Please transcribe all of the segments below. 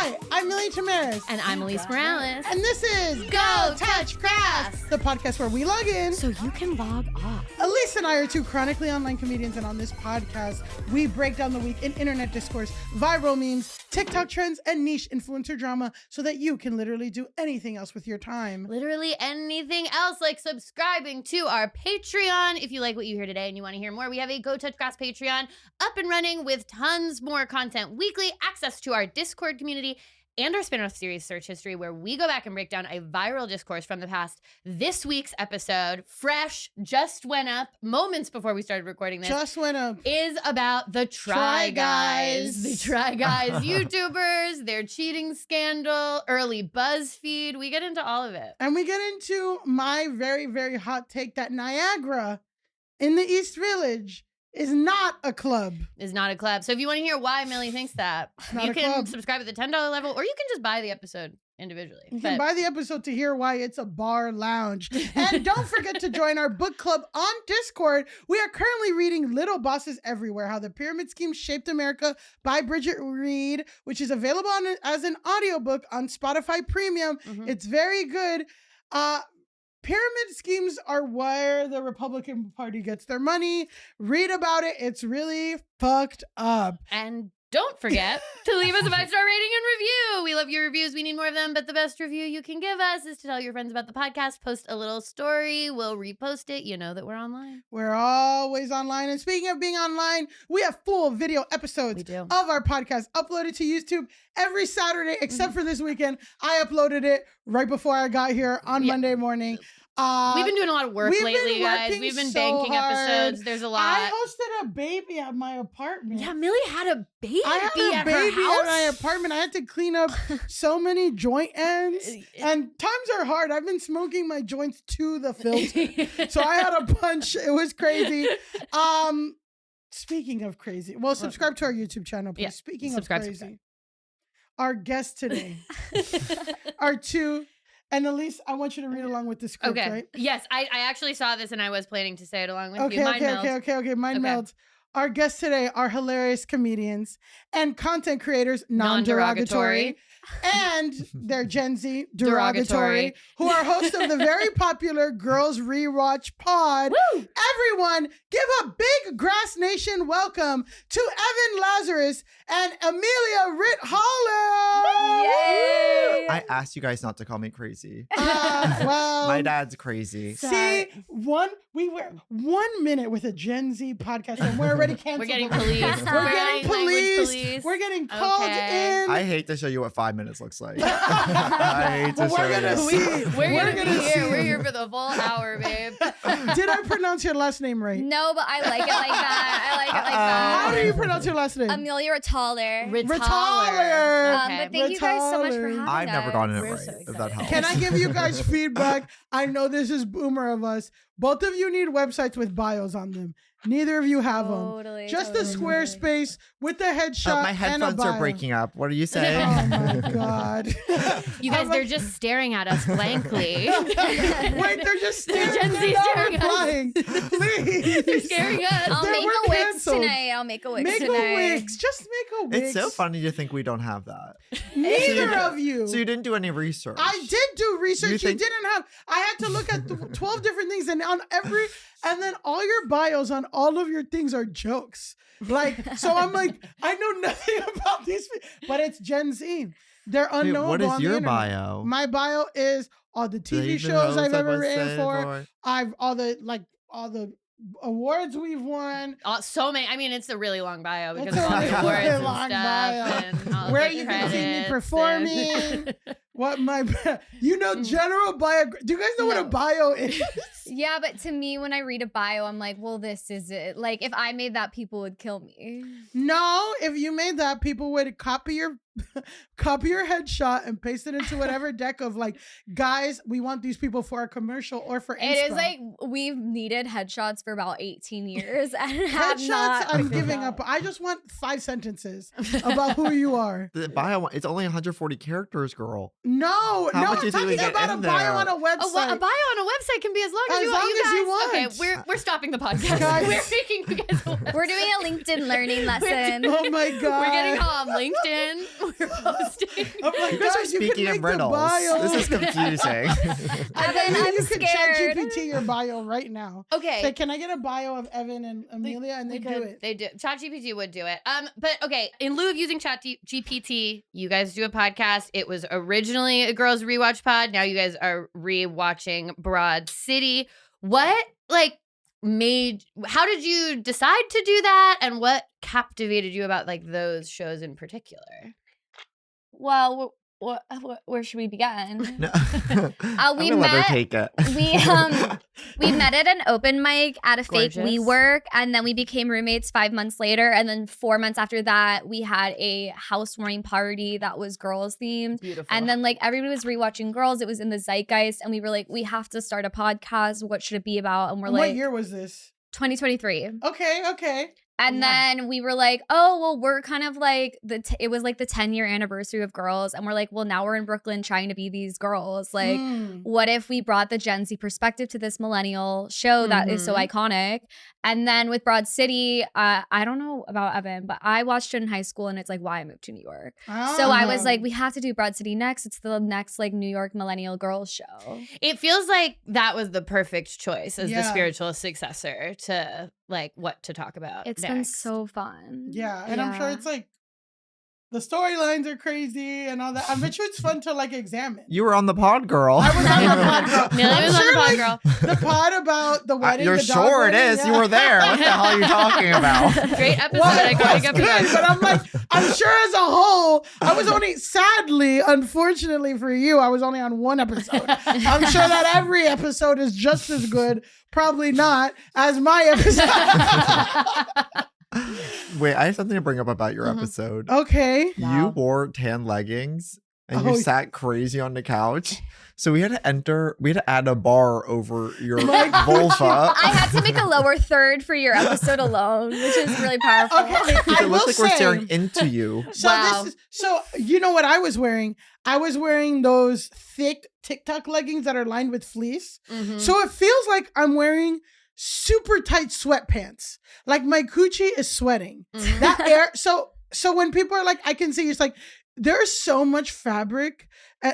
Hi, I'm Millie Tamarez. And I'm Alise Morales. And this is Go Touch Grass, the podcast where we log in so you can log off. Alise and I are two chronically online comedians, and on this podcast, we break down the week in internet discourse, viral memes, TikTok trends, and niche influencer drama so that you can literally do anything else with your time. Literally anything else, like subscribing to our Patreon. If you like what you hear today and you want to hear more, we have a Go Touch Grass Patreon up and running with tons more content weekly, access to our Discord community, and our spin-off series, Search History, where we go back and break down a viral discourse from the past. This week's episode, fresh, just went up moments before we started recording this. Just went up. Is about the Try Guys. The Try Guys YouTubers, their cheating scandal, early BuzzFeed. We get into all of it. And we get into my very, very hot take that Niagara in the East Village is not a club. Is not a club. So if you want to hear why Millie thinks that, you can subscribe at the $10 level, or you can just buy the episode individually. You can buy the episode to hear why it's a bar lounge. And don't forget to join our book club on Discord. We are currently reading Little Bosses Everywhere, How the Pyramid Scheme Shaped America by Bridget Reed, which is available as an audiobook on Spotify Premium. It's very good. Pyramid schemes are where the Republican Party gets their money. Read about it. It's really fucked up. And don't forget to leave us a 5-star rating and review. We love your reviews. We need more of them. But the best review you can give us is to tell your friends about the podcast. Post a little story. We'll repost it. You know that we're online. We're always online. And speaking of being online, we have full video episodes of our podcast uploaded to YouTube every Saturday, except for this weekend. I uploaded it right before I got here on Monday morning. We've been doing a lot of work lately, guys. We've been banking episodes. There's a lot. I hosted a baby at my apartment. Yeah, Millie had a baby at my apartment. I had to clean up so many joint ends. And times are hard. I've been smoking my joints to the filter. So I had a bunch. It was crazy. Speaking of crazy. Well, subscribe to our YouTube channel, please. Speaking of crazy. Our guests today are two. And Alise, I want you to read along with the script, right? Yes, I actually saw this and I was planning to say it along with you. Okay. Mind melds. Our guests today are hilarious comedians and content creators, non-derogatory, and they're Gen Z, derogatory, who are hosts of the very popular Girls Rewatch Pod. Woo! Everyone, give a big Grass Nation welcome to Evan Lazarus and Amelia Ritthaler. Yay! I asked you guys not to call me crazy. Well, my dad's crazy. See, we were 1 minute with a Gen Z podcast and we're already canceled. We're getting policed. We're getting policed. We're getting called in. I hate to show you what 5 minutes looks like. I hate to show you this. We're gonna see. We're here for the full hour, babe. Did I pronounce your last name right? No, but I like it like that. How do you pronounce your last name? Amelia Ritthaler. Ritthaler. But thank you guys so much for having us. I've never gotten it right. So if that helps. Can I give you guys feedback? I know this is boomer of us. Both of you need websites with bios on them. Neither of you have them. Just a Squarespace with a headshot. My headphones are breaking up. What are you saying? Oh my God. You guys, they're just staring at us blankly. Wait, they're just staring Gen Z staring at us. Please. They're scaring us. I'll make a Wix tonight. Just make a Wix. It's so funny to think we don't have that. Neither of you. So you didn't do any research. I did do research. You didn't have. I had to look at 12 different things, and on every, and then all your bios on all of your things are jokes. Like, so I'm like, I know nothing about these, but it's Gen Z. They're unknowable. What is your bio? My bio is all the TV shows I've ever written for. All the awards we've won. So many. I mean, it's a really long bio because of all the awards and stuff. And all where you can see me performing. What general bio. Do you guys know what a bio is? Yeah, but to me, when I read a bio, I'm like, well, this is it. Like, if I made that, people would kill me. No, if you made that, people would copy your headshot and paste it into whatever deck of like, guys, we want these people for a commercial or for Inspo. It is like we've needed headshots for about 18 years. And headshots, I'm giving up. I just want 5 sentences about who you are. The bio, it's only 140 characters, girl. No, I'm talking about a bio on a website. A bio on a website can be as long as you want. you Okay, want. we're stopping the podcast. Guys. We're making you guys work. We're doing a LinkedIn learning lesson. Oh my god. We're getting on LinkedIn. We're posting. Oh my You guys god, are you can speaking make in the riddles. bio. This is confusing. Evan, I'm you can scared. ChatGPT your bio right now. Okay. Say, can I get a bio of Evan and Amelia? And they do it. They do. ChatGPT would do it. But okay, in lieu of using ChatGPT, you guys do a podcast. It was originally a Girls Rewatch Pod. Now you guys are rewatching Broad City. What how did you decide to do that, and what captivated you about like those shows in particular? Well, where should we begin? No. We I'm gonna let her met- take it. We met at an open mic at a fake Gorgeous. WeWork, and then we became roommates 5 months later. And then 4 months after that, we had a housewarming party that was girls themed. Beautiful. And then like everybody was rewatching Girls. It was in the zeitgeist, and we were like, we have to start a podcast. What should it be about? And we're What like, year was this? 2023. Okay. And Yeah. then we were like, oh, well, we're kind of like it was like the 10-year anniversary of Girls. And we're like, well, now we're in Brooklyn trying to be these girls. Like, what if we brought the Gen Z perspective to this millennial show that is so iconic? And then with Broad City, I don't know about Evan, but I watched it in high school, and it's like why I moved to New York. So I was like, we have to do Broad City next. It's the next like New York millennial girls show. It feels like that was the perfect choice as the Yeah. spiritual successor to like what to talk about. It's been next. so fun. Yeah, and I'm sure it's like the storylines are crazy and all that. I bet you it's fun to like examine. You were on the pod, girl. I was on the pod, girl. Millie I'm was on sure, the pod, like, girl. The pod about the wedding. You're the dog sure it wedding, is. yeah. You were there. What the hell are you talking about? Great episode. Well, I it gotta was get good, behind. but I'm like, I'm sure as a whole, I was only, sadly, unfortunately for you, I was only on one episode. I'm sure that every episode is just as good, probably not, as my episode. Wait, I have something to bring up about your episode. Okay. You Wow. wore tan leggings and Oh, you sat crazy on the couch. So we had to add a bar over your My vulva. I had to make a lower third for your episode alone, which is really powerful. Okay, I It will looks like we're say, staring into you. so Wow. so you know what I was wearing? I was wearing those thick TikTok leggings that are lined with fleece. Mhm. So it feels like I'm wearing super tight sweatpants. Like my coochie is sweating. Mhm. That air. So when people are like, I can see, it's like there's so much fabric,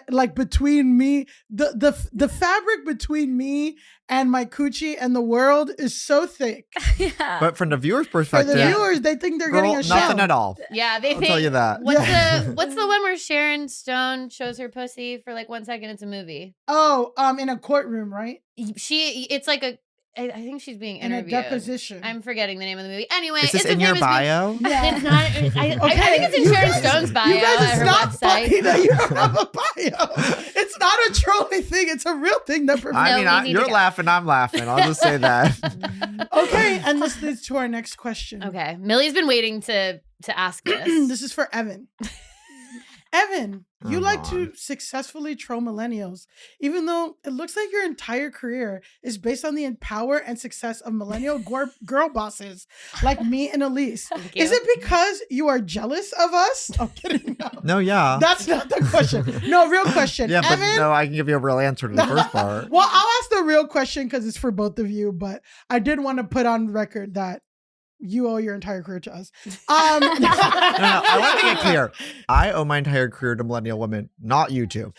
like between me, the fabric between me and my coochie and the world is so thick. Yeah. But from the viewer's For the perspective, viewers, they think they're girl, getting a show. nothing at all. Yeah, they I'll think. tell you that. What's the one where Sharon Stone shows her pussy for like 1 second? It's a movie. Oh, in a courtroom, right? It's like I think she's being In a interviewed. deposition. I'm forgetting the name of the movie. Anyway, Is this it's a in your famous bio? Yeah. It's not. I think it's in you Sharon guys- Stone's bio You guys, at it's her not website. funny that you don't have a bio. It's not a trolling thing. It's a real thing that. I No, mean, we need you're to go. laughing. I'm laughing. I'll just say that. Okay, and this leads to our next question. Okay, Millie's been waiting to ask this. This is for Evan. Evan, you Oh, like God. to successfully troll millennials, even though it looks like your entire career is based on the power and success of millennial girl bosses like me and Alise. Thank you. Is it because you are jealous of us? I'm kidding. No. No, yeah. That's not the question. No, real question. Yeah, but Evan, no, I can give you a real answer to the first part. well, I'll ask the real question because it's for both of you, but I did want to put on record that you owe your entire career to us. No, I want to make it clear. I owe my entire career to millennial women, not you two.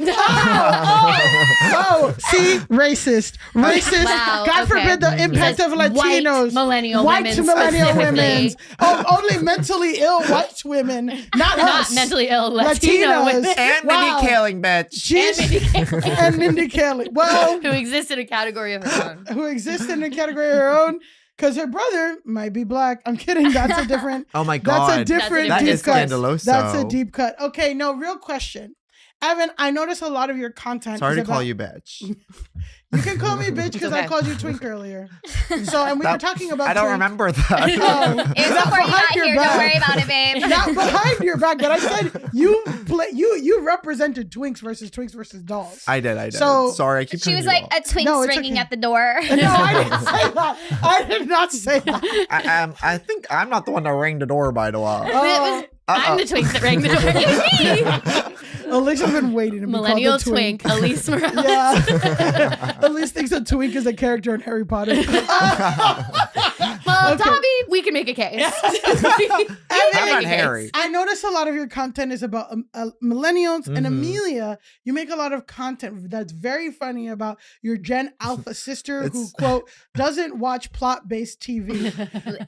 Oh, see, racist. Wow, God okay. forbid the impact of Latinos. White millennial White women millennial specifically. women. Oh, only mentally ill white women, not Not us. mentally ill Latino Latinos. women And Wow. Mindy Kaling, bitch. Jeez. And Mindy Kaling. And Mindy Kaling. Well, who exists in a category of her own. who exists in a category of her own because her brother might be black. I'm kidding. That's a different. Oh my God. That's a different That deep is cut. scandaloso. That's a deep cut. Okay, no, real question. Evan, I notice a lot of your content. Sorry is to call about- you bitch. You can call me bitch because I okay. called you twink earlier. So, and we were That- talking about. I don't twink. remember that. Oh, It was not before you got behind your here. back. Don't worry about it, babe. Not behind your back, but I said you represented twinks versus dolls. I did. So- Sorry, I keep She cutting was you like off. a twink No, it's ringing okay. at the door. No, I didn't say that. I did not say that. I think I'm not the one that rang the door, by the way. But it was, I'm the twink that rang the door. It was me. Alise has been waiting to be Millennial called a twink. Alise Morales. Yeah. Alise thinks a twink is a character in Harry Potter. Well, Okay. Dobby, we can make a case. I'm not Harry. I notice a lot of your content is about millennials and Mhm. Amelia. You make a lot of content that's very funny about your Gen Alpha sister who, It's- quote, doesn't watch plot-based TV.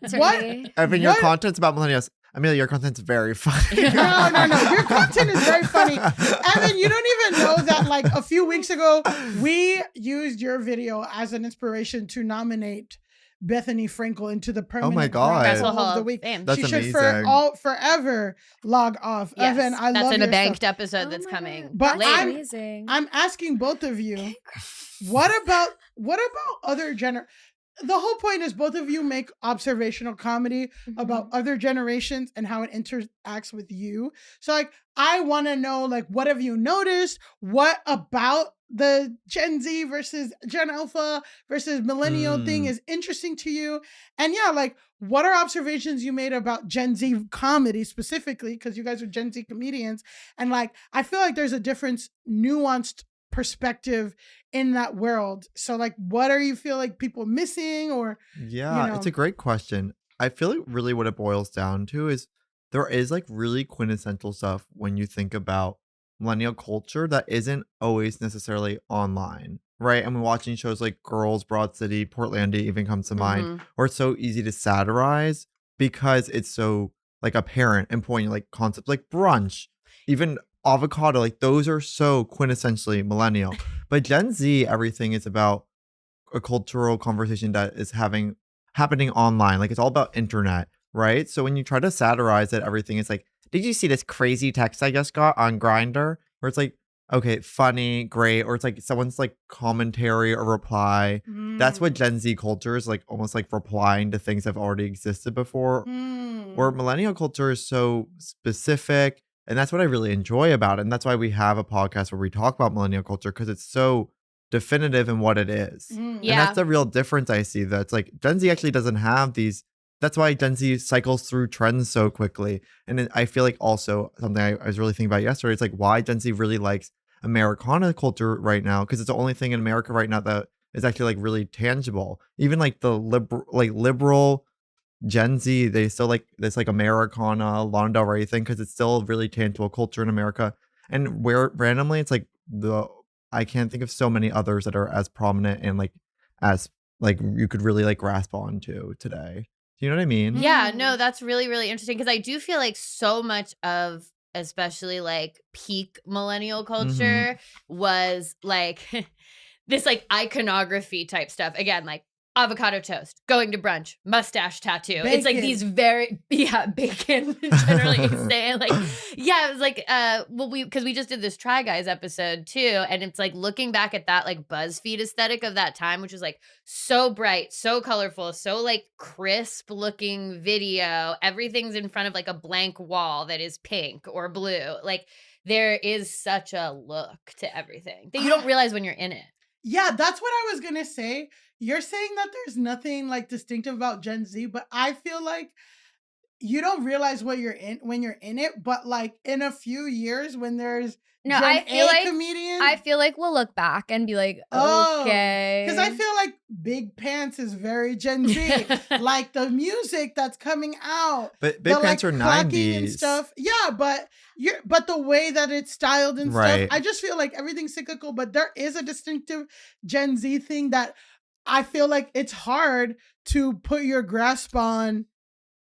Literally. Evan, your What? content's about millennials. Amelia, your content's very funny. No. Your content is very funny. Evan, you don't even know that like a few weeks ago, we used your video as an inspiration to nominate Bethany Frankel into the permanent God. Bravo Wrestle of Hall the of week. Fame. That's She should amazing. forever log off. Yes, Evan, I that's love in your a banked stuff. episode Oh that's my coming. God. But later. Amazing. I'm asking both of you, what about other the whole point is both of you make observational comedy about other generations and how it interacts with you. So like I want to know like what have you noticed? What about the Gen Z versus Gen Alpha versus millennial thing is interesting to you? And yeah, like what are observations you made about Gen Z comedy specifically because you guys are Gen Z comedians and like I feel like there's a difference nuanced perspective in that world. So like what are you feel like people missing or Yeah, you know. it's a great question. I feel like really what it boils down to is there is like really quintessential stuff when you think about millennial culture that isn't always necessarily online, right? And when watching shows like Girls, Broad City, Portlandia even comes to mind, Mhm. or it's so easy to satirize because it's so like apparent and poignant, like concepts like brunch, even avocado, like those are so quintessentially millennial. But Gen Z, everything is about a cultural conversation that is happening online. Like it's all about internet, right? So when you try to satirize it, everything is like, did you see this crazy text I just got on Grindr? Where it's like, okay, funny, great, or it's like someone's like commentary or reply. That's what Gen Z culture is like, almost like replying to things that have already existed before. Where millennial culture is so specific. And that's what I really enjoy about it. And that's why we have a podcast where we talk about millennial culture because it's so definitive in what it is. Yeah. And that's the real difference I see. That's like Gen Z actually doesn't have these. That's why Gen Z cycles through trends so quickly. And then I feel like also something I was really thinking about yesterday, it's like why Gen Z really likes Americana culture right now. Because it's the only thing in America right now that is actually like really tangible. Even like the liberal Gen Z, they still like this like Americana, Lana Del Rey thing because it's still a really tangible culture in America. And where randomly it's like I can't think of so many others that are as prominent and like as like you could really like grasp onto today. Do you know what I mean? Yeah, no, that's really, really interesting because I do feel like so much of especially like peak millennial culture was like this like iconography type stuff. Again, like avocado toast, going to brunch, mustache tattoo. It's like these very bacon generally saying like yeah, it was like well because we just did this Try Guys episode too, and it's like looking back at that like BuzzFeed aesthetic of that time, which was like so bright, so colorful, so like crisp looking video. Everything's in front of like a blank wall that is pink or blue. Like there is such a look to everything that you don't realize when you're in it. Yeah, that's what I was gonna say. You're saying that there's nothing like distinctive about Gen Z, but I feel like you don't realize what you're in when you're in it. But like in a few years, when there's No, Gen I feel A like comedians, I feel like we'll look back and be like, Oh, okay. because I feel like Big Pants is very Gen Z. Like the music that's coming out, But Big the, Pants like, are clacking and 90s. stuff. Yeah, but the way that it's styled and Right. stuff, I just feel like everything's cyclical. But there is a distinctive Gen Z thing that I feel like it's hard to put your grasp on.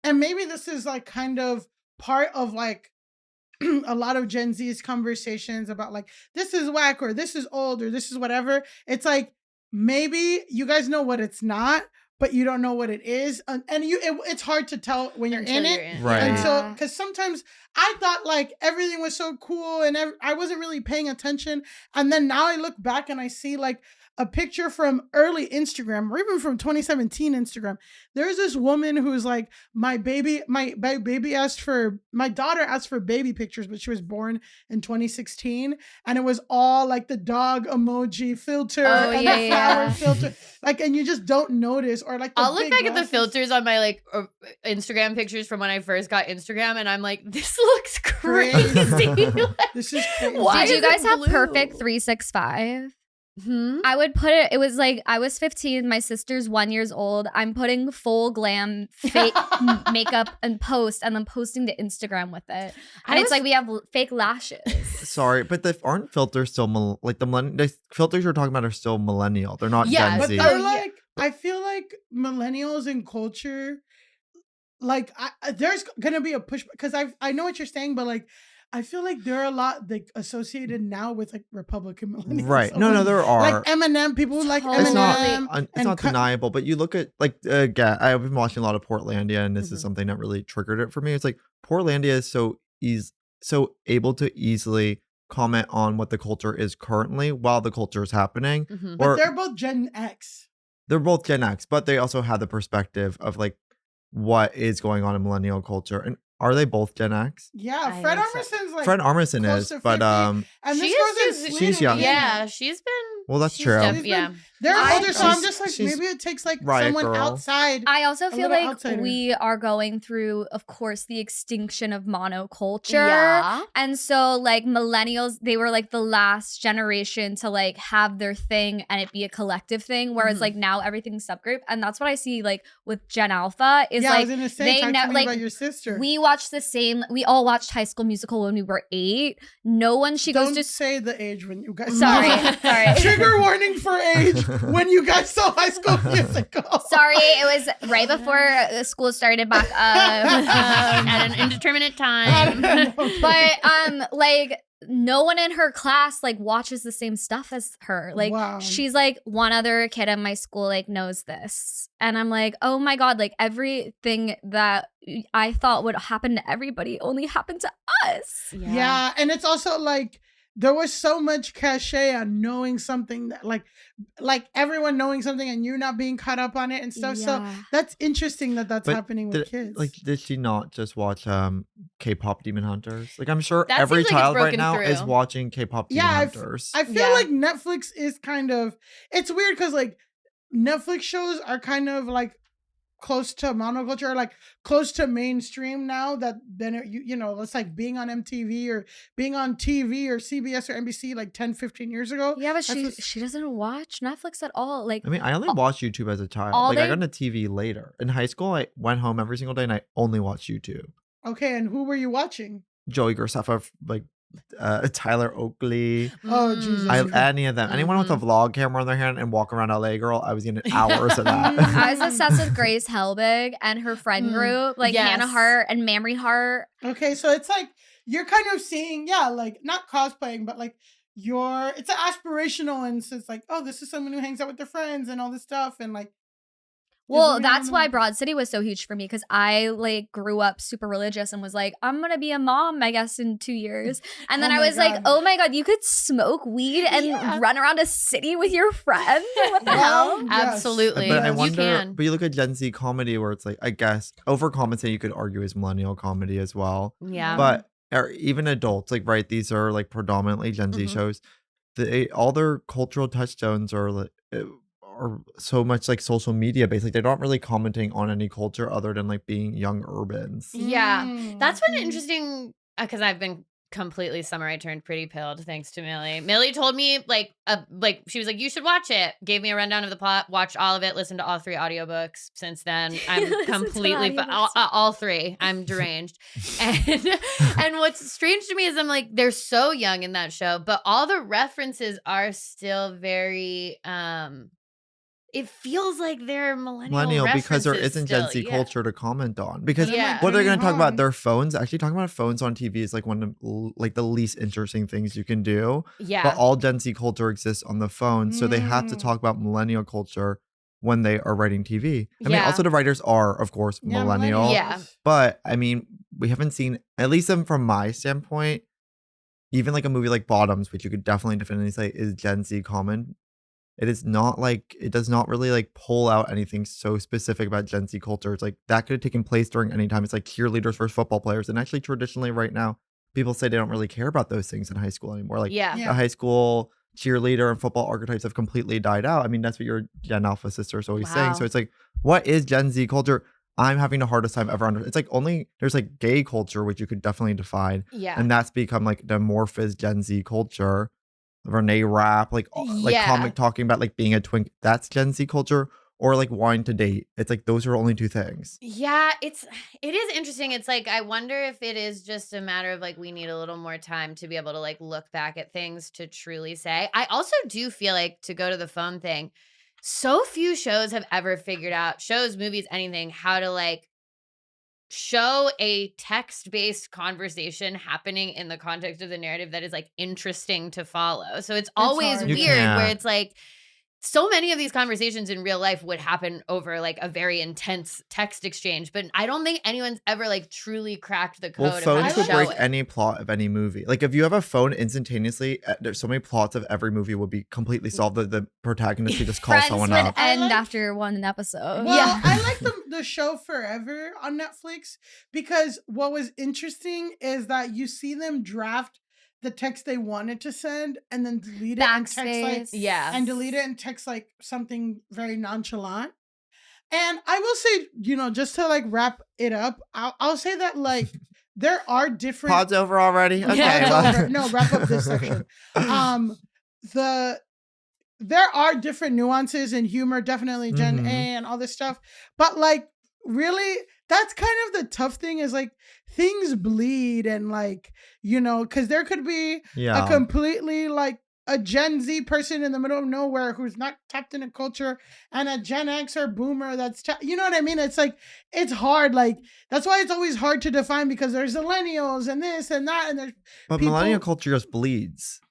And maybe this is like kind of part of like a lot of Gen Z's conversations about like this is whack or this is old or this is whatever. It's like maybe you guys know what it's not, but you don't know what it is, and it's hard to tell when you're Until in you're it. in. Right. And so, Yeah. because sometimes I thought like everything was so cool and I wasn't really paying attention, and then now I look back and I see like a picture from early Instagram or even from 2017 Instagram. There's this woman who's like, my daughter asked for baby pictures, but she was born in 2016. And it was all like the dog emoji filter Oh, and yeah, the flower yeah. filter. Like, and you just don't notice, or like the I'll look big back at the glasses. filters on my like Instagram pictures from when I first got Instagram, and I'm like, this looks crazy. This is crazy. Why Did you is it guys have blue? perfect 365? Hmm? I would put it was like I was 15, my sister's 1 year old. I'm putting full glam fake makeup and post and then posting to Instagram with it. And it's like we have fake lashes. Sorry, but aren't filters still the filters you're talking about are still millennial. They're not Yeah, Gen But Z. they're like, I feel like millennials in culture, like there's gonna be a push because I know what you're saying, but like I feel like there are a lot like associated now with like Republican millennials. Right. So, No, like, there are. like Eminem, people who like Totally. It's not. Eminem. It's and not deniable, but you look at like again. I've been watching a lot of Portlandia, and this is Mhm. something that really triggered it for me. It's like Portlandia is so able to easily comment on what the culture is currently while the culture is happening. Mhm. But Or they're both Gen X. they're both Gen X, but they also have the perspective of like what is going on in millennial culture. And are they both Gen X? Yeah, I Fred think so. Armisen's like Fred Armisen close is, to but 50. And She this is goes in just- Sweden. she's young. Yeah, she's been. well, that's she's true. Yeah. They're I- older, so I'm she's- just like, she's maybe it takes like Riot someone Girl. outside. I also feel little like outsider. we are going through, of course, the extinction of monoculture. Yeah. And so like millennials, they were like the last generation to like have their thing and it be a collective thing. Whereas Mhm. like now everything's subgroup. And that's what I see like with Gen Alpha is yeah, I like was gonna say, they talk ne- to me like, about your sister. we watched the same, we all watched High School Musical when we were 8. No one, she Don't goes to say the age when you guys. Sorry, sorry. Trigger warning for age when you guys saw High School Musical. Sorry, it was right before school started back up. At an indeterminate time. But like no one in her class like watches the same stuff as her. Like Wow. she's like one other kid in my school like knows this. And I'm like, "Oh my god, like everything that I thought would happen to everybody only happened to us." Yeah, and it's also like there was so much cachet on knowing something that like everyone knowing something and you not being caught up on it and stuff. So Yeah. that's interesting that that's But happening with kids. Like, did she not just watch K-pop Demon Hunters? Like, I'm sure That every seems like it's child right broken now is through. watching K-pop Demon Yeah, Hunters. I feel Yeah. like Netflix is kind of, it's weird because like Netflix shows are kind of like close to monoculture, or like close to mainstream now that then you know, it's like being on MTV or being on TV or CBS or NBC like 10, 15 years ago. Yeah, but That's she doesn't watch Netflix at all. Like I mean, I only watched YouTube as a child. all Like, I they- got into TV later. In high school, I went home every single day and I only watched YouTube. Okay, and who were you watching? Joey Graceffa, like Tyler Oakley, Oh, Jesus. any of them. Anyone with a vlog camera in their hand and walk around LA Girl, I was getting hours of that. I was obsessed with Grace Helbig and her friend Mm. group, like Yes. Hannah Hart and Mamrie Hart. Okay, so it's like you're kind of seeing, yeah, like not cosplaying, but like it's an aspirational, and so it's like, oh, this is someone who hangs out with their friends and all this stuff, and like. Well, isn't it that's why one of Broad City was so huge for me because I like grew up super religious and was like, I'm gonna be a mom, I guess, in 2 years. And then Oh I my was like, God. oh my god, you could smoke weed and Yeah. run around a city with your friend. What the Well, hell? yes. Absolutely. But I You wonder, can. but you look at Gen Z comedy where it's like, I guess, overcompensating, you could argue is millennial comedy as well. Yeah. But or even adults, like, right, these are like predominantly Gen Z Mhm. shows. All their cultural touchstones are like, are so much like social media based. Like, they're not really commenting on any culture other than like being young urbans. Yeah. Mm, That's been mm. interesting because I've been completely summer. I turned pretty pilled thanks to Millie. Millie told me like she was like, you should watch it. Gave me a rundown of the plot. Watched all of it. Listened to all 3 audiobooks. Since then, I'm Listened to completely audiobooks. all 3. I'm deranged. And what's strange to me is I'm like, they're so young in that show, but all the references are still very. It feels like they're millennial Because there references isn't still, Gen Z yeah. culture to comment on. Because Yeah. what they're bringing going to talk about, home- their phones. Actually, talking about phones on TV is like one of like the least interesting things you can do. Yeah. But all Gen Z culture exists on the phone, so they have to Mm. talk about millennial culture when they are writing TV. I mean, Yeah. also the writers are, of course, Yeah, millennial. millennials. Yeah. But I mean, we haven't seen, at least from my standpoint, even like a movie like Bottoms, which you could definitely say is Gen Z common. It is not like, it does not really like pull out anything so specific about Gen Z culture. It's like that could have taken place during any time. It's like cheerleaders versus football players. And actually, traditionally, right now, people say they don't really care about those things in high school anymore. Like, Yeah. Yeah. the high school cheerleader and football archetypes have completely died out. I mean, that's what your Gen Alpha sister is always saying. Wow. So it's like, what is Gen Z culture? I'm having the hardest time ever it's like only there's like gay culture, which you could definitely define. Yeah. And that's become like the amorphous Gen Z culture. Renee Rapp, like Yeah. comic talking about like being a twink. That's Gen Z culture. Or like wanting to date. It's like those are only two things. Yeah, it is interesting. It's like I wonder if it is just a matter of like we need a little more time to be able to like look back at things to truly say. I also do feel like, to go to the phone thing, so few shows have ever figured out, shows, movies, anything, how to like show a text-based conversation happening in the context of the narrative that is like interesting to follow. So it's always hard. You weird where can't. it's like so many of these conversations in real life would happen over like a very intense text exchange, but I don't think anyone's ever like truly cracked the code Well, of how phones to would show break it. any plot of any movie. Like if you have a phone instantaneously, there's so many plots of every movie would be completely solved. The protagonist could just call Friends someone would up. I end like- after one episode. Well, Yeah. I like the show Forever on Netflix because what was interesting is that you see them draft the text they wanted to send and then delete it and text like Backspace. Yeah. and delete it and text like something very nonchalant. And I will say, you know, just to like wrap it up, I'll say that like there are different Pod's over already. Okay, Yeah, well- Over. No, wrap up this section. There are different nuances in humor, definitely Gen Mhm. A and all this stuff. But like really, that's kind of the tough thing is like things bleed and like, you know, because there could be yeah. a completely like a Gen Z person in the middle of nowhere who's not tapped into culture and a Gen X or boomer that's, you know what I mean? It's like, it's hard. Like, that's why it's always hard to define because there's millennials and this and that. And there's, But people- millennial culture just bleeds.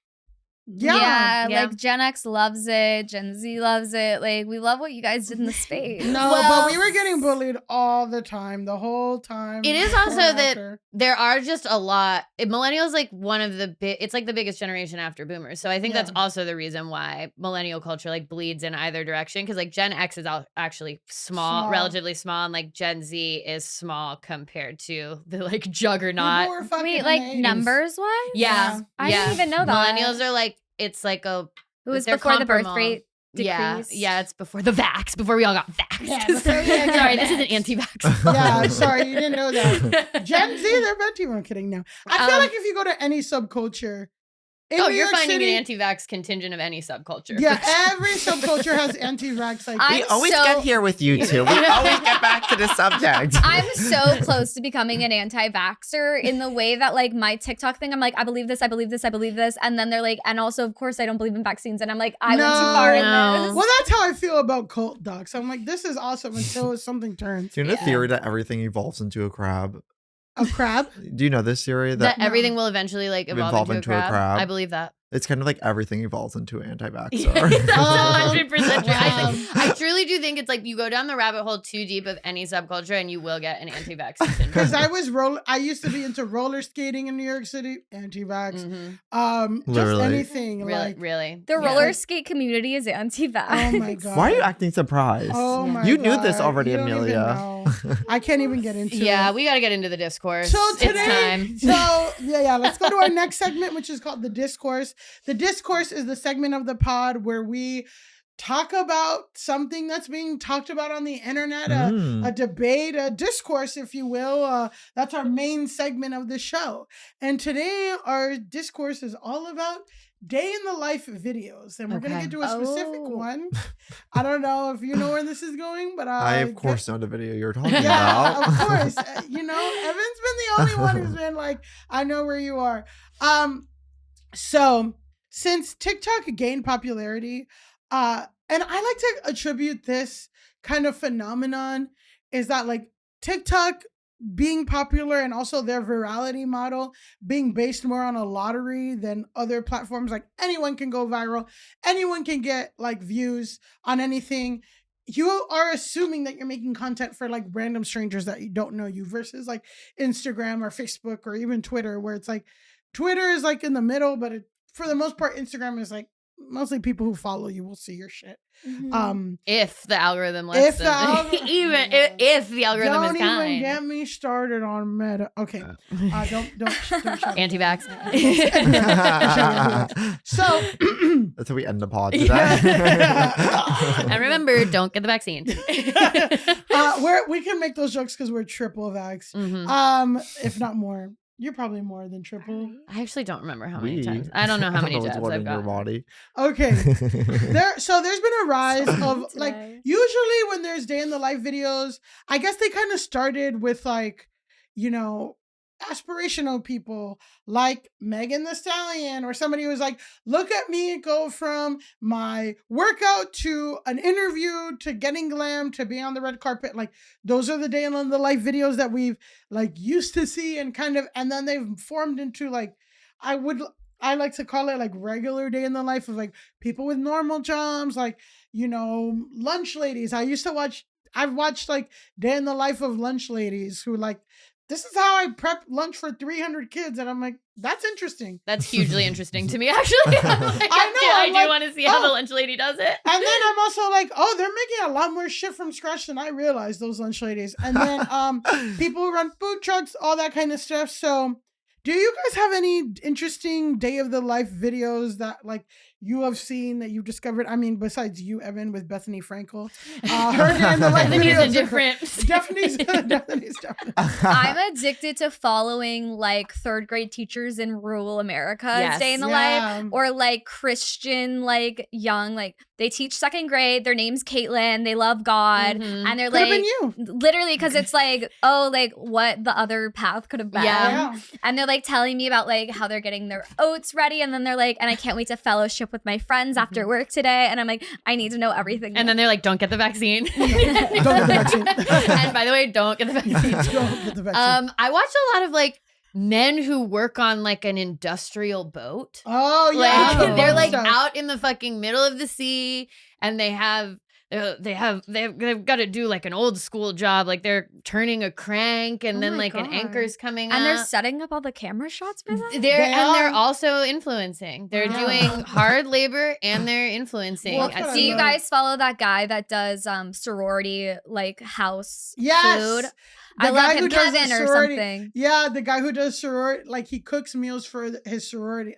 yeah. Yeah. Like Gen X loves it, Gen Z loves it. Like we love what you guys did in the space. No, Well, but we were getting bullied all the time, the whole time. It is also that thereafter. there are just a lot. Millennials like one of the it's like the biggest generation after boomers. So I think that's Yeah. also the reason why millennial culture like bleeds in either direction, because like Gen X is actually small, Small. relatively small, and like Gen Z is small compared to the like People juggernaut. were fucking Wait, like amazing. numbers wise? Yeah. I didn't even know that. Millennials are like, it's like a It was they're before the birth comparable. rate yeah, decreased. yeah, it's before the vax, before we all got vaxxed. Yeah, before we all got Sorry, this isn't vaxxed. anti-vax. Yeah, I'm sorry, you didn't know that. Gen Z, they're meant to. I'm kidding now. I feel like if you go to any subculture, in Oh, New you're York finding City, an anti-vax contingent of any subculture. yeah, every subculture has anti-vax. Like, I'm We always so- get here with you two. We always get back to the subject. I'm so close to becoming an anti-vaxxer in the way that like my TikTok thing, I'm like, I believe this, I believe this, I believe this. And then they're like, and also of course I don't believe in vaccines. And I'm like, I went too far in No. this. well, that's how I feel about cult docs. I'm like, this is awesome until something turns. Do you know the theory that everything evolves into a crab? A crab? Do you know this theory That No. everything will eventually like evolve into a crab. I believe that. It's kind of like everything evolves into an anti-vaxxer. That's Oh, 100% true. wow. I truly do think it's like you go down the rabbit hole too deep of any subculture and you will get an anti-vax contingent. Because I used to be into roller skating in New York City, anti-vax. Mhm. Just Literally. anything. Really, Like, really. The Yeah. roller skate community is anti-vax. oh my God. Why are you acting surprised? Oh my You God. knew this already, You don't even Amelia. know. I can't even get into Yeah, it. we got to get into the discourse. So it's today, time. let's go to our next segment, which is called the discourse. The discourse is the segment of the pod where we talk about something that's being talked about on the internet, a debate, a discourse, if you will. That's our main segment of the show. And today, our discourse is all about day in the life videos, and we're gonna Okay. get to a specific Oh. one. I don't know if you know where this is going, but I, of course, know the video you're talking yeah, about. of course. You know, Evan's been the only one who's been like, I know where you are. So since TikTok gained popularity, and I like to attribute this kind of phenomenon is that like TikTok being popular and also their virality model being based more on a lottery than other platforms. Like anyone can go viral, anyone can get like views on anything. You are assuming that you're making content for like random strangers that you don't know you versus like Instagram or Facebook or even Twitter, where it's like Twitter is like in the middle, but for the most part, Instagram is like mostly people who follow you will see your shit. If the algorithm lets them. If the algorithm don't is kind. even get me started on Meta. Okay, don't shout. Anti-vax. So that's how we end the pod today. And remember, don't get the vaccine. We can make those jokes because we're triple vax. If not more. You're probably more than triple. I actually don't remember how many times. I don't know how many jabs I've got. Body. Okay. There's been a rise of like usually when there's day in the life videos, I guess they kind of started with like, aspirational people like Megan Thee Stallion or somebody who's like, look at me go from my workout to an interview to getting glam to be on the red carpet. Like those are the day in the life videos that we've like used to see and then they've formed into like, I like to call it like regular day in the life of like people with normal jobs, like, lunch ladies. I've watched like day in the life of lunch ladies who like, this is how I prep lunch for 300 kids. And I'm like, that's interesting. That's hugely interesting to me, actually. I do want to see how the lunch lady does it. And then I'm also like, oh, they're making a lot more shit from scratch than I realized, those lunch ladies. And then people who run food trucks, all that kind of stuff. So do you guys have any interesting day of the life videos that like you have seen that you've discovered? I mean, besides you, Evan, with Bethany Frankel. Her day in the life videos. Daphne's different. I'm addicted to following like third grade teachers in rural America's day in the life, or like Christian, like young, like they teach second grade. Their name's Caitlin. They love God. And they're like, literally, because it's like, oh, like what the other path could have been. Yeah. And they're like telling me about like how they're getting their oats ready. And then they're like, and I can't wait to fellowship with my friends after work today. And I'm like, I need to know everything. And then they're like, don't get the vaccine. Don't get the vaccine. And by the way, don't get the vaccine. Don't get the vaccine. I watched a lot of like men who work on like an industrial boat. Oh yeah. Like, they're like out in the fucking middle of the sea and they've got to do like an old school job. Like they're turning a crank and then like an anchor's coming up. And they're setting up all the camera shots for them? They're also influencing. They're doing hard labor and they're influencing. Well, do you guys follow that guy that does sorority like house food? I love him, Kevin or something. Yeah, the guy who does sorority, like he cooks meals for his sorority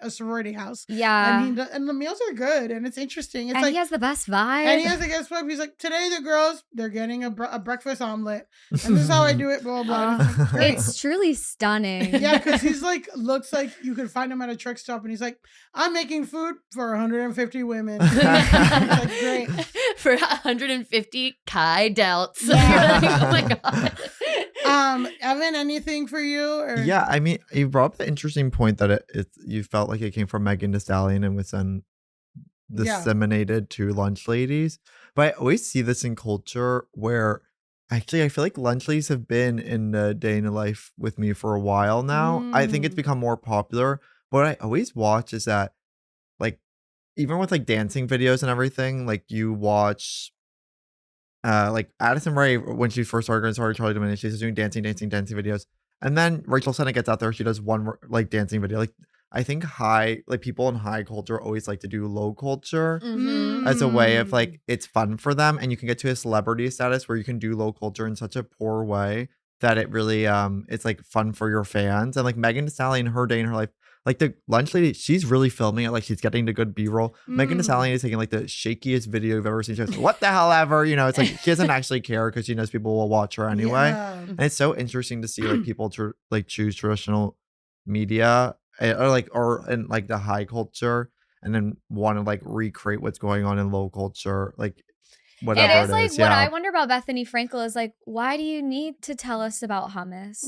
house. Yeah, and the meals are good, and it's interesting. It's and like, he has the best vibe. And he has the best vibe. He's like, today the girls, they're getting a breakfast omelet, and this is how I do it. Blah blah. It's truly stunning. Yeah, because he's like, looks like you could find him at a truck stop, and he's like, I'm making food for 150 women. Like, great. For 150 Kai delts. Yeah. Like, oh my god. Evan, anything for you? Or? Yeah, I mean, you brought up the interesting point that you felt like it came from Megan Thee Stallion and was then disseminated to lunch ladies. But I always see this in culture where actually I feel like lunch ladies have been in the day in the life with me for a while now. I think it's become more popular. But what I always watch is that like even with like dancing videos and everything, like you watch like Addison Rae when she first started Charlie D'Amelio, she's doing dancing videos, and then Rachel Sennett gets out there, she does one like dancing video. Like I think people in high culture always like to do low culture as a way of like it's fun for them, and you can get to a celebrity status where you can do low culture in such a poor way that it really it's like fun for your fans. And like Megan Thee Stallion, her day in her life, like the lunch lady, she's really filming it. Like she's getting the good B-roll. Megan Thee Stallion is taking like the shakiest video you've ever seen. She's like, what the hell ever? It's like she doesn't actually care because she knows people will watch her anyway. Yeah. And it's so interesting to see like people like choose traditional media or in like the high culture and then want to like recreate what's going on in low culture. Like whatever it is like what I wonder about Bethany Frankel is like, why do you need to tell us about hummus?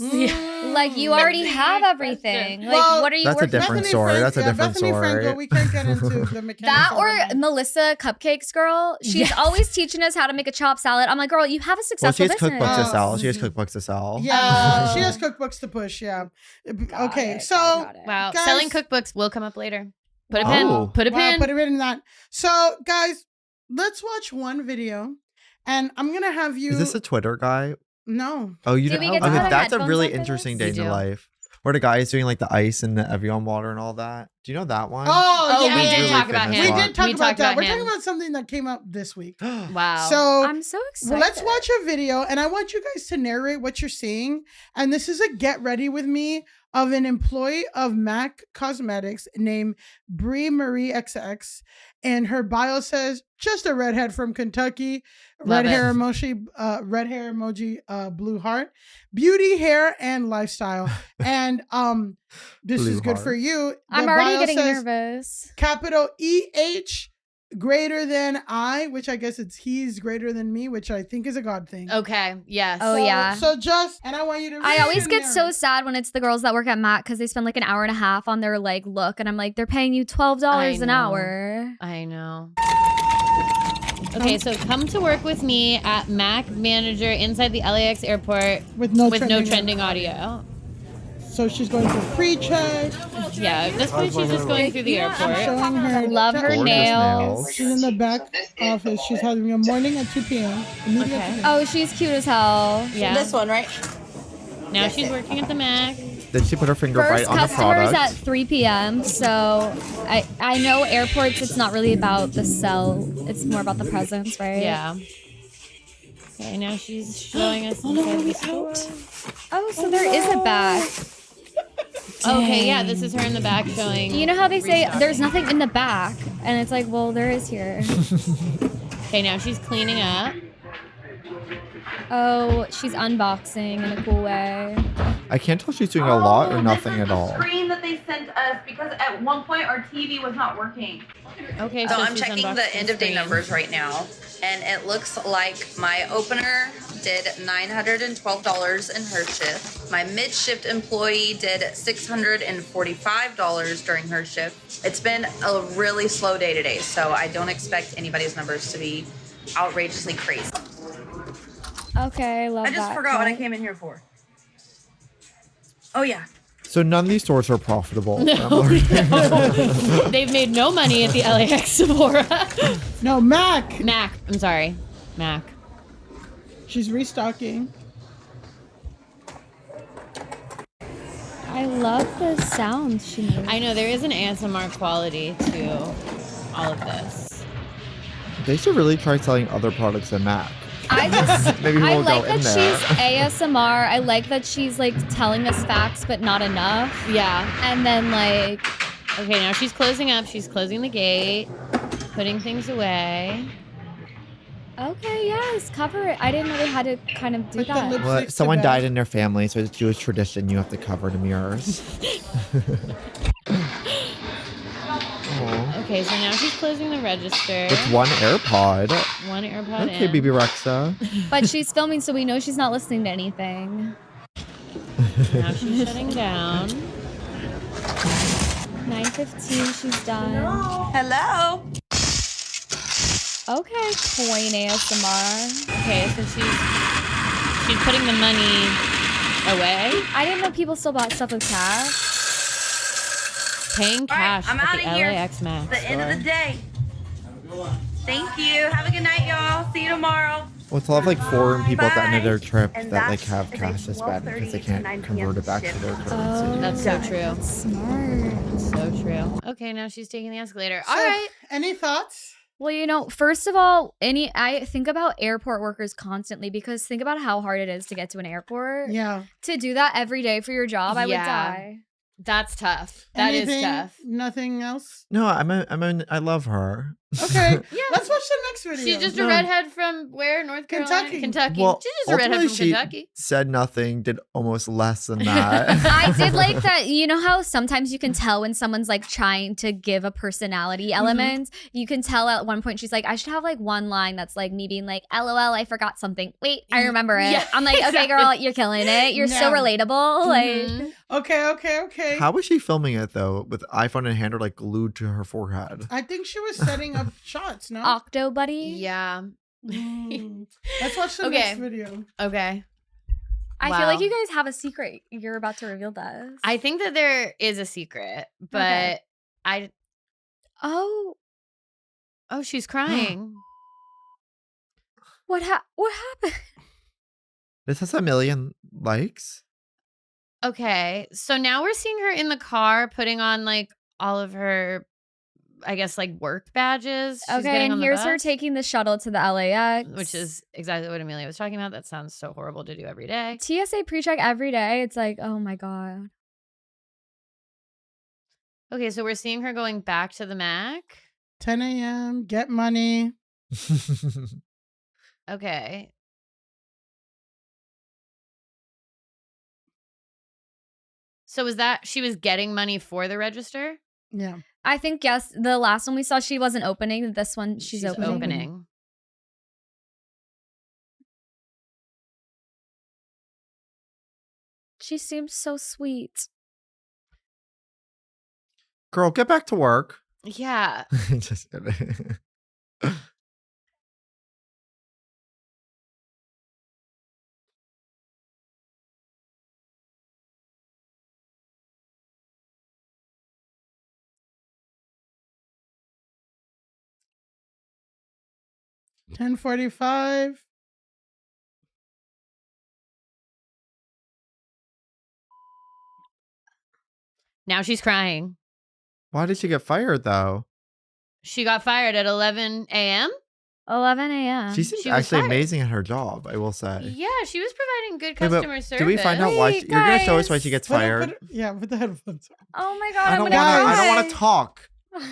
Like you already have everything. Like what are you? That's a different story. That's a different Bethany story. Frankel, we can't get into the mechanics. That or Melissa Cupcakes girl. She's always teaching us how to make a chopped salad. I'm like, girl, you have a successful business. She has cookbooks to sell. She has cookbooks to sell. Yeah, she has cookbooks to push. Yeah. Okay, so wow, guys, selling cookbooks will come up later. Put a pin. Put a pin. Put a pin in that. So guys, let's watch one video, and I'm gonna have you. Is this a Twitter guy? No. Oh, you didn't. Okay, that's a really interesting day in the life. where the guy is doing like the ice and the Evian water and all that. Do you know that one? Oh, yeah. we It's did really talk about fitness him. We lot. did talk We about talked that. about We're him. talking about something that came up this week. Wow. So I'm so excited. well, let's watch a video, and I want you guys to narrate what you're seeing. And this is a get ready with me of an employee of MAC Cosmetics named Brie Marie XX, and her bio says just a redhead from Kentucky, Love it. red hair emoji, blue heart, beauty, hair, and lifestyle. And this Blue is good heart. for you. I'm The already bio getting says nervous. capital EH greater than I, which I guess it's he's greater than me, which I think is a God thing. Okay. Yes. Oh, yeah. So just, and I want you to I read always and get so narrate. sad when it's the girls that work at Mac because they spend like an hour and a half on their like look, and I'm like, they're paying you $12 an know. hour. I know. Okay, so come to work with me at Mac Manager inside the LAX airport with no with no trending trending audio. So she's going through pre-check. Yeah, at this point she's just going through the airport. Showing her. Love her Gorgeous nails. She's in the back office. She's having a morning at 2 p.m. Immediate Okay. to me. Oh, she's cute as hell. Yeah. This one, right? Now she's working at the Mac. Did she put her finger right First on the customers product? at 3 p.m. So I know airports, it's not really about the sell. It's more about the presence, right? Yeah. Okay, now she's showing us inside the store. Oh, so there is a back. Okay, yeah, this is her in the back showing. You know how they say there's nothing in the back? And it's like, well, there is here. Okay, now she's cleaning up. Oh, she's unboxing in a cool way. I can't tell if she's doing a lot or nothing this is at all. the screen that they sent us because at one point our TV was not working. Okay, So I'm she's checking unboxing the end of day screen. numbers right now, and it looks like my opener did $912 in her shift. My mid-shift employee did $645 during her shift. It's been a really slow day today, so I don't expect anybody's numbers to be outrageously crazy. Okay, I love that. I just forgot what I cut. came in here for. Oh yeah. So none of these stores are profitable. They've made no money at the LAX Sephora. No, Mac. Mac, I'm sorry. Mac. She's restocking. I love the sounds she makes. I know there is an ASMR quality to all of this. They should really try selling other products than Mac. I just, Maybe I we'll like go in that there. she's ASMR. I like that she's like telling us facts, but not enough. Yeah. And then like, Okay, now she's closing up. She's closing the gate, putting things away. okay, yes, cover it. I didn't know they had to kind of do Put the that. lip- Well, Six to someone bed. died in their family, so it's Jewish tradition. You have to cover the mirrors. Aw. Okay, so now she's closing the register. With one AirPod. One AirPod Okay, in. BB Rexa. But she's filming, so we know she's not listening to anything. Now she's shutting down. 9:15, she's done. Hello. Okay, coin ASMR. Okay, so she's putting the money away, I didn't know people still bought stuff with cash. paying cash I'm at outta the here. LAX Max The end of the store. day. Thank you. Have a good night, y'all. See you tomorrow. Well, it's a lot of like foreign people at the end of their trip And that like that's have a cash to spend 12:30 because they to can't 9 convert it back to shift. their Oh. currency. That's so true. Smart. That's so true. Okay, now she's taking the escalator. All So, right. Any thoughts? Well, you know, first of all, I think about airport workers constantly because think about how hard it is to get to an airport. Yeah. To do that every day for your job, I would Yeah. die. That's tough. That is Anything? tough. Nothing else? No, I love her. Okay. Yeah. Let's watch the next video. She's just a No. redhead from where? North Carolina? Kentucky. Well, She's just a redhead ultimately from she Kentucky. said nothing, did almost less than that. I did like that. You know how sometimes you can tell when someone's like trying to give a personality element? You can tell at one point she's like, I should have like one line that's like me being like, LOL, I forgot something. Wait, I remember it. Yeah, I'm like, okay, girl, you're killing it. You're so Yeah. relatable. Like, Mhm. Okay. How was she filming it though, with iPhone in hand or like glued to her forehead? I think she was setting up shots, no? Octo buddy. Yeah. Mm. Let's watch the Okay. next video. Okay. I feel like Wow. you guys have a secret. You're about to reveal this. I think that there is a secret, but Okay. I. Oh, Oh, she's crying. what happened? This has 1 million likes. Okay. So now we're seeing her in the car putting on like all of her, I guess, like work badges. She's Okay, getting and on the here's her bus, taking the shuttle to the LAX. which is exactly what Amelia was talking about. That sounds so horrible to do every day. TSA pre-check every day. It's like, oh my God. Okay, so we're seeing her going back to the Mac. 10 a.m. Get money. Okay. So was that she was getting money for the register? Yeah. I think, yes, the last one we saw, she wasn't opening. This one, she's opening. opening. She seems so sweet. Girl, get back to work. Yeah. Just kidding. 10:45. Now she's crying. Why did she get fired though? She got fired at 11 a.m. 11 a.m. She seems She was actually fired. amazing at her job, I will say. Yeah, she was providing good Wait, but customer service. do we find out why? Wait, You're gonna show us why guys. she gets Put fired. the headphones on. Oh my God. I I'm don't gonna want to. cry. I don't want to talk.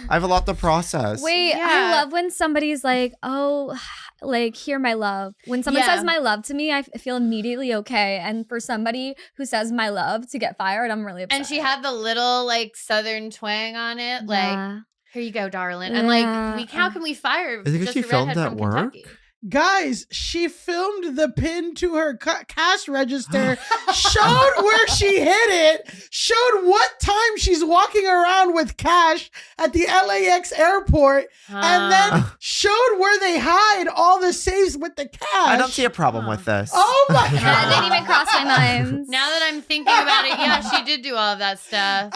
I have a lot to process. Wait, Yeah. I love when somebody's like, oh, like, hear my love. When someone Yeah. says my love to me, I feel immediately okay. And for somebody who says my love to get fired, I'm really upset. And she had the little like southern twang on it, like, Yeah. here you go, darling. And like, Yeah. how can we fire Is it 'cause just she a filmed redhead at from work? Kentucky? Guys, she filmed the pin to her cash register, showed where she hid it, showed what time she's walking around with cash at the LAX airport, and then showed where they hide all the safes with the cash. I don't see a problem with this. Oh my That God. didn't even cross my mind. Now that I'm thinking about it, yeah, she did do all of that stuff.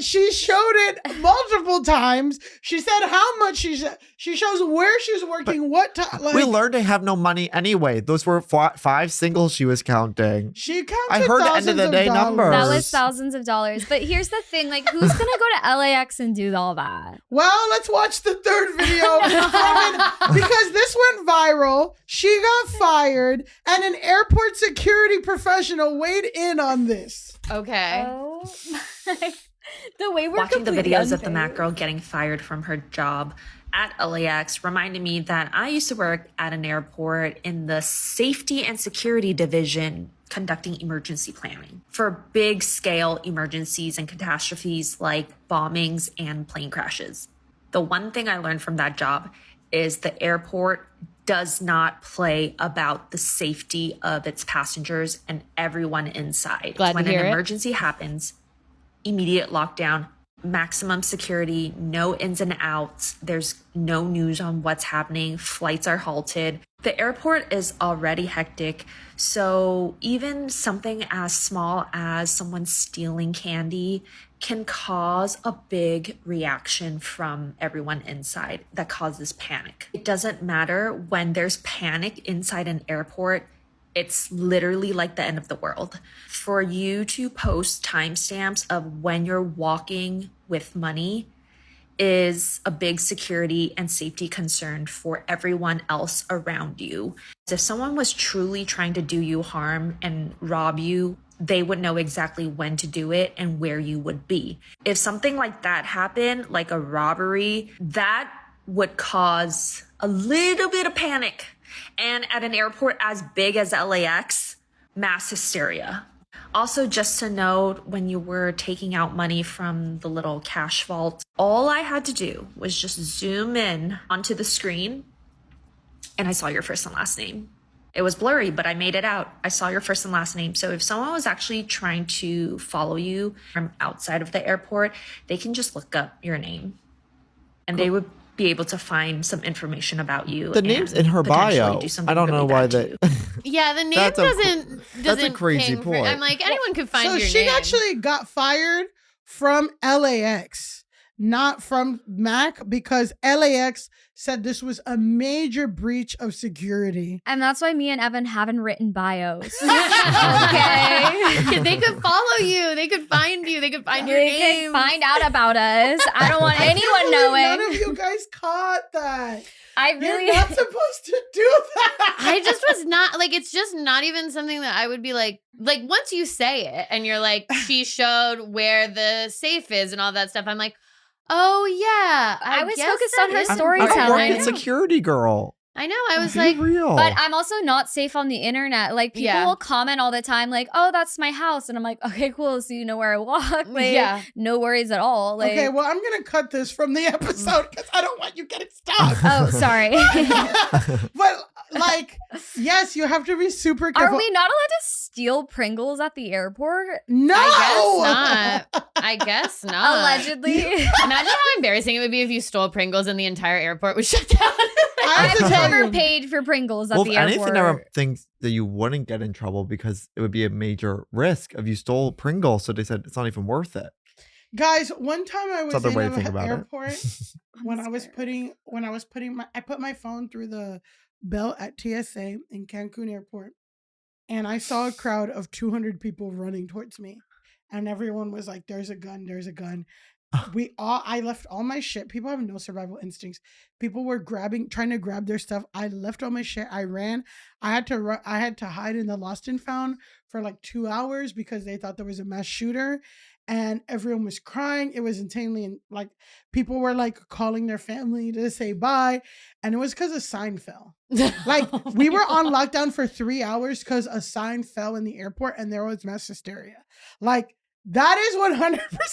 She showed it multiple times. She said how much she shows where she's working, what time. We learned they have no money anyway. Those were 5 singles she was counting. She counted I heard the end of the day numbers. That was thousands of dollars. But here's the thing, like, who's gonna go to LAX and do all that? Well, let's watch the third video from it, because this went viral. She got fired, and an airport security professional weighed in on this. Okay. Oh my. The way we're Watching the completely videos of the unfair. Mac girl getting fired from her job at LAX reminded me that I used to work at an airport in the safety and security division conducting emergency planning for big scale emergencies and catastrophes like bombings and plane crashes. The one thing I learned from that job is the airport does not play about the safety of its passengers and everyone inside. Glad to when hear an it. emergency happens, immediate lockdown, maximum security, no ins and outs. There's no news on what's happening. Flights are halted. The airport is already hectic. So even something as small as someone stealing candy can cause a big reaction from everyone inside that causes panic. It doesn't matter when there's panic inside an airport. It's literally like the end of the world. For you to post timestamps of when you're walking with money is a big security and safety concern for everyone else around you. If someone was truly trying to do you harm and rob you, they would know exactly when to do it and where you would be. If something like that happened, like a robbery, that would cause a little bit of panic. And at an airport as big as LAX, mass hysteria. Also, just to note, when you were taking out money from the little cash vault, all I had to do was just zoom in onto the screen and I saw your first and last name. It was blurry, but I made it out. I saw your first and last name. So if someone was actually trying to follow you from outside of the airport, they can just look up your name and they would be able to find some information about you. The name's and in her potentially bio. do something I don't really know why bad to that. you. Yeah, the name That's a- doesn't that's a crazy ping for- point. I'm like, anyone could find So your she name. actually got fired from LAX. not from Mac, because LAX said this was a major breach of security. And that's why me and Evan haven't written bios. Okay. They could follow you. They could find you. They could find your They name. can find out about us. I don't want anyone knowing. None of you guys caught that. You're You're not supposed to do that. I just was not like, it's just not even something that I would be like once you say it and you're like, she showed where the safe is and all that stuff. I'm like, oh yeah. I was guess focused that on her is- I'm storytelling. working security, girl. I know. I was Be like, real. But I'm also not safe on the internet. Like, people Yeah. will comment all the time, like, oh, that's my house. And I'm like, okay, cool. So you know where I walk. Like, Yeah. no worries at all. Like, Okay, well, I'm going to cut this from the episode because I don't want you getting stuck. oh, sorry. But, like, yes, you have to be super careful. Are we not allowed to steal Pringles at the airport? No! I guess not. I guess not. Allegedly. Imagine how embarrassing it would be if you stole Pringles and the entire airport was shut down. I have to I've tell never you. paid for Pringles at Well, the if anything, airport. there are things that you wouldn't get in trouble because it would be a major risk if you stole Pringles. So they said it's not even worth it. Guys, one time I was It's another way in to think an about airport it. when I was putting I put my phone through the belt at TSA in Cancun airport, and I saw a crowd of 200 people running towards me, and everyone was like, there's a gun, there's a gun. I left all my shit. People have no survival instincts. People were trying to grab their stuff. I left all my shit. I ran. I had to hide in the lost and found for like 2 hours because they thought there was a mass shooter, and everyone was crying. It was insanely, like, people were like calling their family to say bye, and it was because a sign fell. Like, we were on lockdown for 3 hours because a sign fell in the airport and there was mass hysteria. Like, that is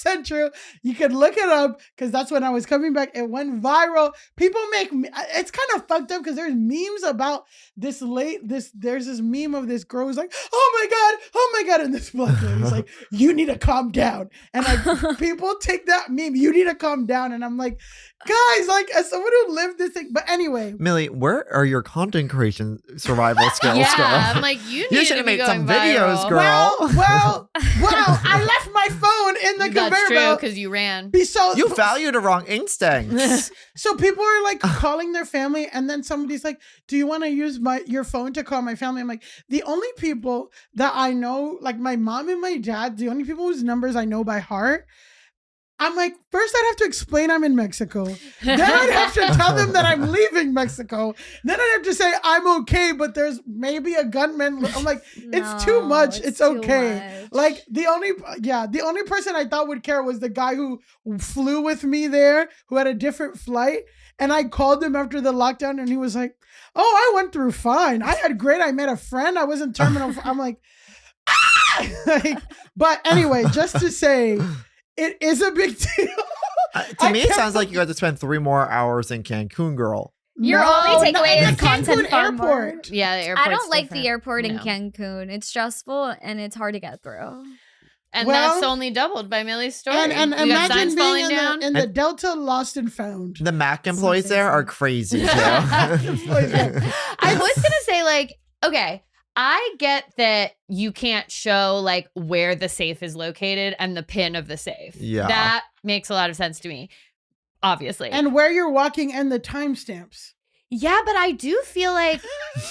100% true. You can look it up because that's when I was coming back. It went viral. People it's kind of fucked up because there's memes about there's this meme of this girl who's like, oh my God. And this black lady's like, you need to calm down. And like, people take that meme, you need to calm down. And I'm like, guys, like, as someone who lived this thing. But anyway. Millie, where are your content creation survival skills, Yeah, girl? I'm like, you should to have be made some going videos, viral. girl. Well, I left my phone in the That's conveyor true belt. because you ran. You value the wrong instincts. So people are like calling their family, and then somebody's like, do you want to use your phone to call my family? I'm like, the only people that I know, like my mom and my dad, the only people whose numbers I know by heart. I'm like, first I'd have to explain I'm in Mexico. Then I'd have to tell them that I'm leaving Mexico. Then I'd have to say I'm okay, but there's maybe a gunman. I'm like, it's too much. It's too okay. much. Like the only person I thought would care was the guy who flew with me there, who had a different flight. And I called him after the lockdown and he was like, oh, I went through fine. I had great. I met a friend. I was in terminal. I'm like, but anyway, just to say, it is a big deal. To me, it sounds like you had to spend 3 more hours in Cancun, girl. Your only not takeaway at is the content Cancun farm airport. Yeah, the airport's I don't like different. the airport in No. Cancun. It's stressful and it's hard to get through. And Well, that's only doubled by Millie's story. And You got imagine signs being falling down. in the Delta Lost and Found. The Mac employees there are crazy, too. I was gonna say, like, okay, I get that you can't show like where the safe is located and the pin of the safe. Yeah. That makes a lot of sense to me, obviously. And where you're walking and the timestamps. yeah, but I do feel like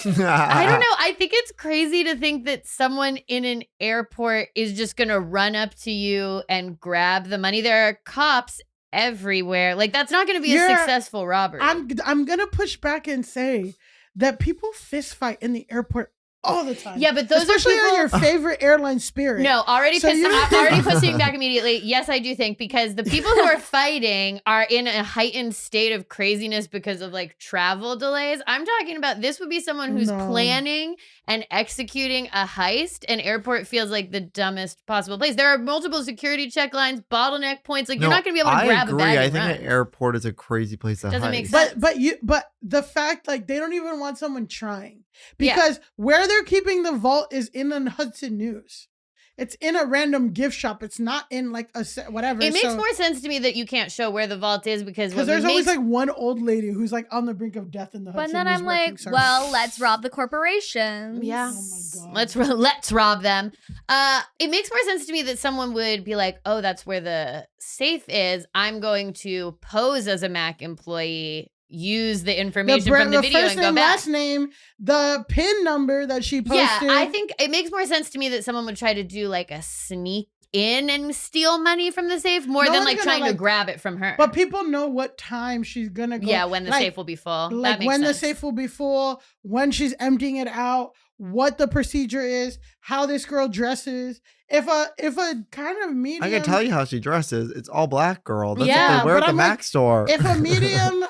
I don't know. I think it's crazy to think that someone in an airport is just gonna run up to you and grab the money. There are cops everywhere. Like, that's not gonna be a successful robbery. I'm gonna push back and say that people fist fight in the airport all the time. Yeah, but those especially are people. on your favorite airline, Spirit. No, already So you- I'm already pushing back immediately. Yes, I do think, because the people who are fighting are in a heightened state of craziness because of like travel delays. I'm talking about this would be someone who's No. planning and executing a heist. An airport feels like the dumbest possible place. There are multiple security check lines, bottleneck points. Like, you're not going to be able to grab I agree. a bag I and think run. an airport is a crazy place to Doesn't hide. make sense. But the fact, like, they don't even want someone trying, Yeah. because where they're keeping the vault is in the Hudson News. It's in a random gift shop. It's not in like whatever. It makes more sense to me that you can't show where the vault is because there's always like one old lady who's like on the brink of death in the Hudson But then News I'm working like, service. well, let's rob the corporations. Yeah. Oh my God. Let's rob them. It makes more sense to me that someone would be like, oh, that's where the safe is. I'm going to pose as a Mac employee, use the information from the video first and go name, back. last name, the PIN number that she posted. Yeah, I think it makes more sense to me that someone would try to do like a sneak in and steal money from the safe more No than one's like gonna, trying to grab it from her. But people know what time she's gonna go. Yeah, when the Like- safe will be full. Like that makes when sense. the safe will be full, when she's emptying it out, what the procedure is, how this girl dresses. If a kind of medium, I can tell you how she dresses. It's all black girl. That's Yeah, what they wear but at the I'm Mac like, store. if a medium,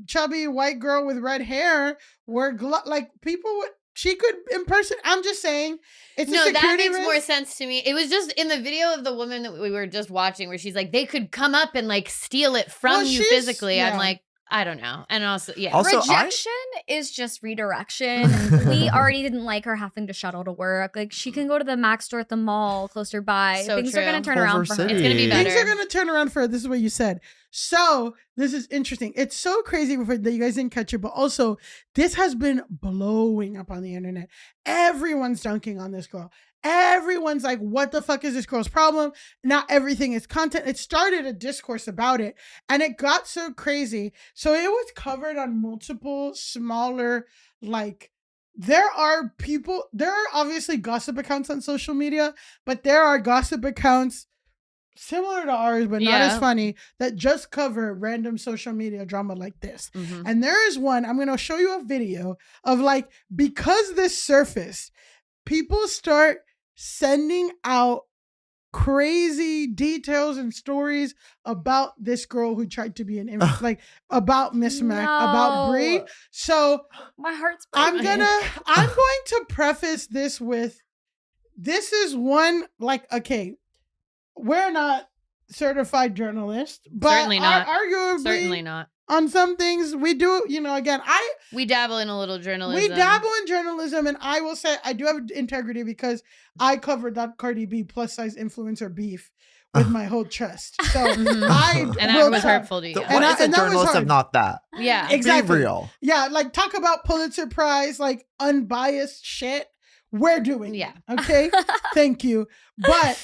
chubby white girl with red hair were like people would. She could impersonate. I'm just saying, it's a No, security that makes risk. more sense to me. It was just in the video of the woman that we were just watching where she's like, they could come up and like steal it from Well, you she's- physically. yeah. I'm like, I don't know. And also, yeah. Also, Rejection is just redirection. We already didn't like her having to shuttle to work. Like she can go to the Mac store at the mall closer by. So Things are true. gonna turn around for her. Culver It's gonna be City. better. Things are going to turn around for her. This is what you said. So this is interesting. It's so crazy that you guys didn't catch it, but also this has been blowing up on the internet. Everyone's dunking on this girl. Everyone's like, what the fuck is this girl's problem? Not everything is content. It started a discourse about it and it got so crazy. So it was covered on multiple smaller, like, there are obviously gossip accounts on social media, but there are gossip accounts similar to ours, but not as Yeah. funny, that just cover random social media drama like this. Mhm. And there is one, I'm going to show you a video of like, because this surfaced, people start sending out crazy details and stories about this girl who tried to be an like about Miss Mac, about Brie. No. So My heart's I'm breaking. going to preface this with, this is one, like, okay, we're not certified journalists, but Certainly not. arguably Certainly not. on some things we do, again, We dabble in a little journalism. we dabble in journalism, and I will say I do have integrity because I covered that Cardi B plus size influencer beef with my whole chest. So I And will that was tell- hurtful to you. What And is a that was journalist hard. if not that? Yeah. Exactly. Be real. Yeah, like talk about Pulitzer Prize, like unbiased shit. We're doing it, Yeah. okay? Thank you. But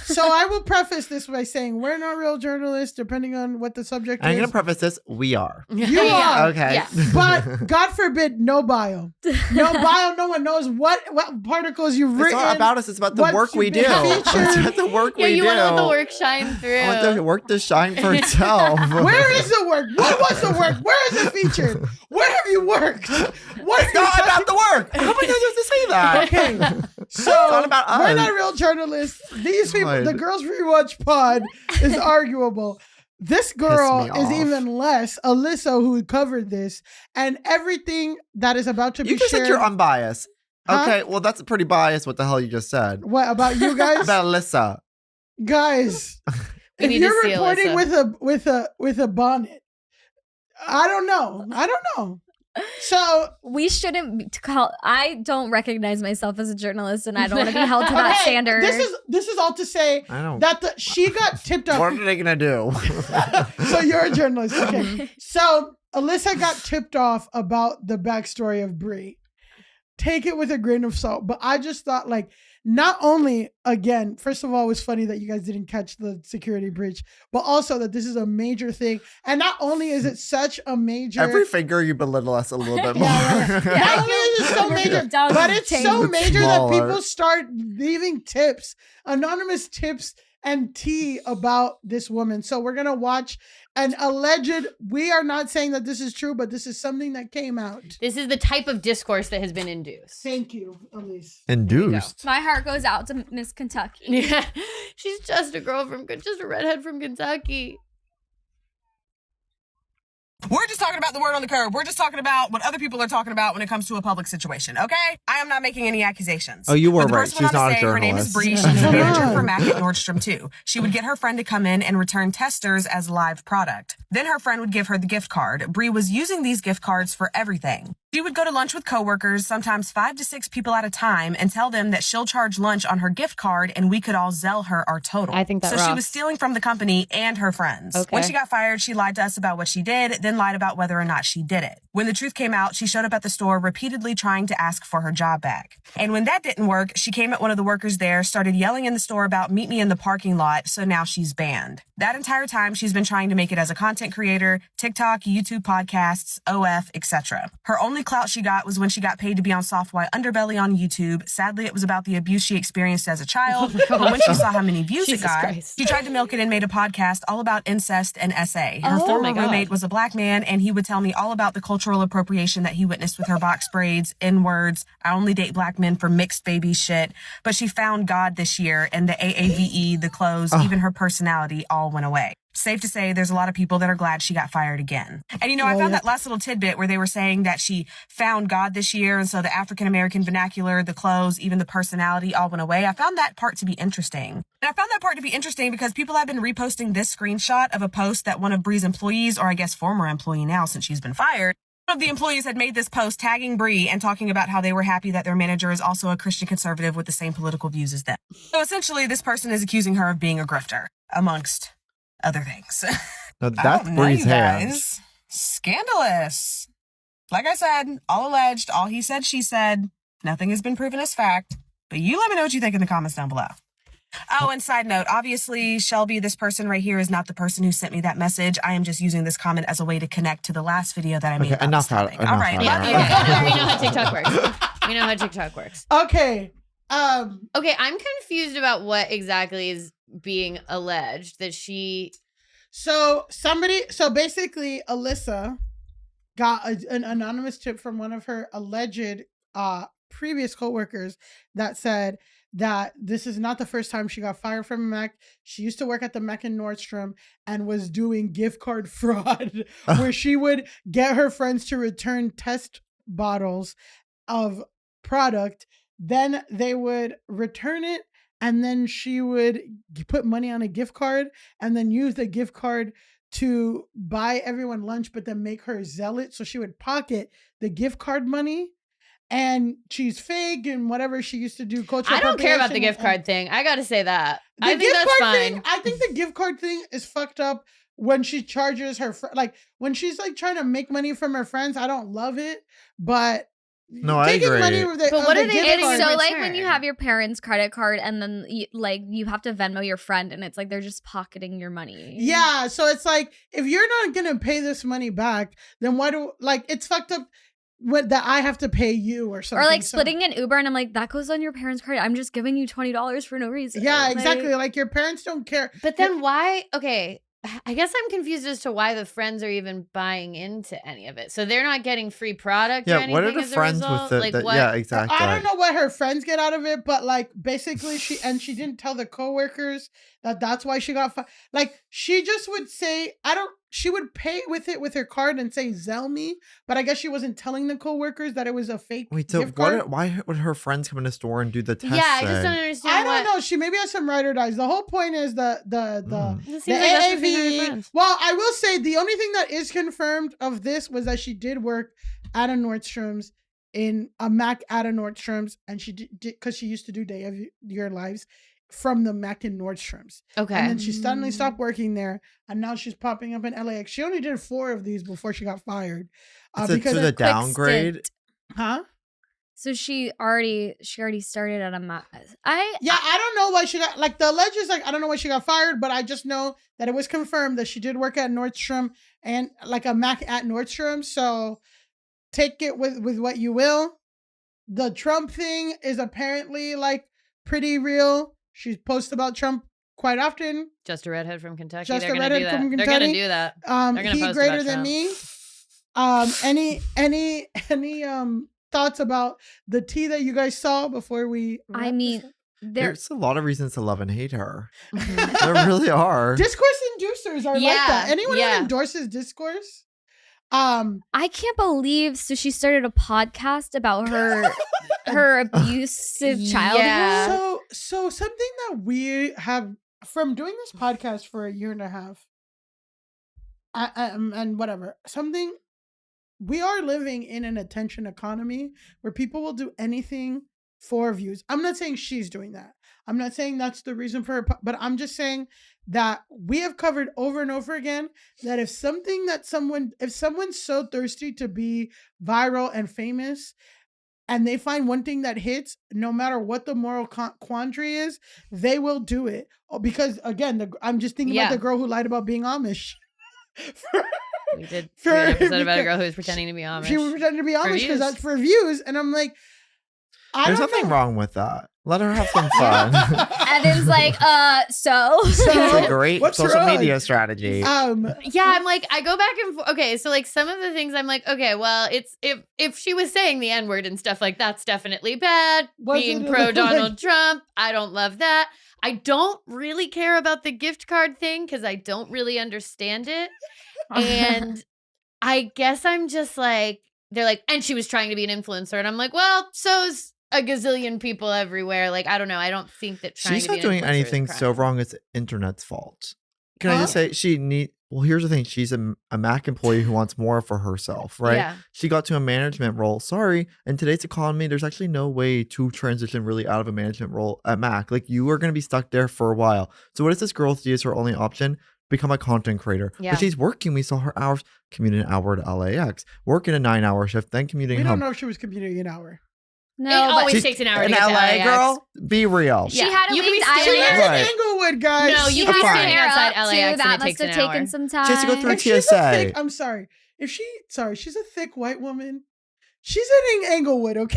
so I will preface this by saying we're not real journalists, depending on what the subject I'm is. going to preface this. We are. You are. Okay. Yeah. But God forbid, no bio. No bio. No one knows what particles you've It's written. not about us. It's about the what work we you've do. been It's featured. about the work Yeah, we you do. want to let the work shine through. I want the work to shine for itself. Where is the work? What was the work? Where is it featured? Where have you worked? What It's not about the work. How am I supposed to say that? Okay, so not about we're us. not real journalists. These people, God. the Girls Rewatch Pod is arguable. This girl me is off. even less. Alise, who covered this, and everything that is about to You be just shared. said you're unbiased. Huh? Okay, well, that's pretty biased what the hell you just said. What about you guys? About Alyssa. Guys, We if need to you're see reporting Alyssa. with a bonnet, I don't know. So We shouldn't call. I don't recognize myself as a journalist, and I don't want to be held to that okay, standard. This is all to say I don't. that she got tipped off. What are they going to do? So you're a journalist, okay? So Alyssa got tipped off about the backstory of Brie. Take it with a grain of salt, but I just thought, like, not only, again, first of all, it was funny that you guys didn't catch the security breach, but also that this is a major thing. And not only is it such a major... Every finger you belittle us a little bit more. Yeah. Not only is it so We're major, down but to it's change. so It's major smaller. that people start leaving tips, anonymous tips and tea about this woman. So we're going to watch an alleged, we are not saying that this is true, but this is something that came out. This is the type of discourse that has been induced. Thank you, Alise. Induced. My heart goes out to Miss Kentucky. Yeah. She's just a girl just a redhead from Kentucky. We're just talking about the word on the curb. We're just talking about what other people are talking about when it comes to a public situation, okay? I am not making any accusations. Oh, you were But the right. person went She's on not to a say her name is journalist. Brie. She's a Come manager on. for Mac at Nordstrom too. She would get her friend to come in and return testers as live product. Then her friend would give her the gift card. Brie was using these gift cards for everything. She would go to lunch with coworkers, sometimes 5 to 6 people at a time, and tell them that she'll charge lunch on her gift card and we could all Zelle her our total. I think that So she rocks. was stealing from the company and her friends. Okay. When she got fired, she lied to us about what she did, then lied about whether or not she did it. When the truth came out, she showed up at the store repeatedly trying to ask for her job back. And when that didn't work, she came at one of the workers there, started yelling in the store about meet me in the parking lot, so now she's banned. That entire time, she's been trying to make it as a content creator, TikTok, YouTube podcasts, OF, etc. Her only clout she got was when she got paid to be on Soft White Underbelly on YouTube. Sadly, it was about the abuse she experienced as a child, but when she saw how many views it got, she tried to milk it and made a podcast all about incest and SA. Her former roommate was a black man, and he would tell me all about the cultural appropriation that he witnessed with her box braids, N-words, I only date black men for mixed baby shit. But she found God this year, and the AAVE, the clothes, even her personality all went away. Safe to say, there's a lot of people that are glad she got fired again. And you know, I found that last little tidbit where they were saying that she found God this year, and so the African-American vernacular, the clothes, even the personality all went away. I found that part to be interesting. And I found that part to be interesting because people have been reposting this screenshot of a post that one of Brie's employees, or I guess former employee now since she's been fired, one of the employees had made this post tagging Brie and talking about how they were happy that their manager is also a Christian conservative with the same political views as them. So essentially, this person is accusing her of being a grifter, amongst other things. No, that's Brie's hands. Scandalous. Like I said, all alleged, all he said, she said. Nothing has been proven as fact. But you let me know what you think in the comments down below. Oh, and side note, obviously, Shelby, this person right here is not the person who sent me that message. I am just using this comment as a way to connect to the last video that I made. Okay, enough out. All right. We know how TikTok works. We know how TikTok works. Okay. Okay, I'm confused about what exactly is being alleged that she. So basically, Alyssa got an anonymous tip from one of her alleged previous coworkers that said that this is not the first time she got fired from a Mac. She used to work at the Mac in Nordstrom and was doing gift card fraud where she would get her friends to return test bottles of product. Then they would return it, and then she would put money on a gift card and then use the gift card to buy everyone lunch, but then make her zealot. So she would pocket the gift card money. And she's fake and whatever she used to do. I don't care about the gift card thing. I got to say that. I think that's fine. I think the gift card thing is fucked up when she charges her, like when she's like trying to make money from her friends. I don't love it, but no, I agree. But what are they getting? So like when you have your parents' credit card and then you have to Venmo your friend and it's like they're just pocketing your money. Yeah, so it's like if you're not gonna pay this money back, then why do it's fucked up. That I have to pay you or something. Or like splitting an Uber and I'm like, that goes on your parents' credit. I'm just giving you $20 for no reason. Yeah, exactly. Like your parents don't care. But then why? Okay, I guess I'm confused as to why the friends are even buying into any of it. So they're not getting free product or anything. What are the as friends a result? with the yeah, exactly. I don't know what her friends get out of it, but like basically she didn't tell the coworkers that's why she got fired. Like she just would say, she would pay with it with her card and say Zelle me, but I guess she wasn't telling the coworkers that it was a fake gift card. Why would her friends come in the store and do the test? Yeah, I just don't understand. I don't know. She maybe has some ride or dies. The whole point is the AAV. Well, I will say the only thing that is confirmed of this was that she did work at a Nordstrom's in a Mac at a Nordstrom's, and she did because she used to do Day of Your Lives from the Mac in Nordstrom's. Okay. And then she suddenly stopped working there, and now she's popping up in LAX. She only did 4 of these before she got fired. Because of the downgrade. Huh? So she already started at a Mac. I don't know why she got the alleged is I don't know why she got fired, but I just know that it was confirmed that she did work at Nordstrom and like a Mac at Nordstrom. So take it with what you will. The Trump thing is apparently pretty real. She posts about Trump quite often. Just a redhead from Kentucky. Just They're a redhead from Kentucky. They're gonna do that. They're gonna he greater than me. Any thoughts about the tea that you guys saw before we? I mean, there's a lot of reasons to love and hate her. There really are. Discourse inducers are like that. Anyone who endorses discourse? I can't believe. So she started a podcast about her abusive childhood. Yeah. So something that we have from doing this podcast for a year and a half, and whatever, something we are living in an attention economy where people will do anything for views. I'm not saying she's doing that. I'm not saying that's the reason for it, but I'm just saying that we have covered over and over again that if someone's so thirsty to be viral and famous and they find one thing that hits, no matter what the moral quandary is, they will do it. Because again, I'm just thinking about the girl who lied about being Amish. We did an episode about a girl who was pretending to be Amish. She was pretending to be Amish because that's for views. And I'm like, there's nothing wrong with that. Let her have some fun. Evan's like, so it's a great What's social wrong? media strategy. Yeah, I'm like, I go back and forth. Okay, so like some of the things I'm like, okay, well, it's if she was saying the N-word and stuff like that's definitely bad. Being pro Donald Trump, I don't love that. I don't really care about the gift card thing because I don't really understand it. And I guess I'm just like, they're like, and she was trying to be an influencer. And I'm like, well, so's a gazillion people everywhere. Like, I don't know. I don't think that trying She's to be not doing anything so wrong. It's the internet's fault. Can I just say well, here's the thing. She's a Mac employee who wants more for herself, right? Yeah. She got to a management role. Sorry. In today's economy, there's actually no way to transition really out of a management role at Mac. Like, you are going to be stuck there for a while. So what does this girl see as her only option? Become a content creator. Yeah. But she's working. We saw her hours, commuting an hour to LAX, working a 9-hour shift, then commuting we home. don't know if she was commuting an hour. It no, but always takes an hour to in get to LA, LAX. girl, be real. she had a You can be week's standing island. Right. Englewood, guys. No, you She can be had to standing pair outside up, too. LAX and That it must takes have an taken hour. some time. She has to go through If she's a TSA. thick, I'm sorry. She's a thick white woman. She's in Englewood, okay?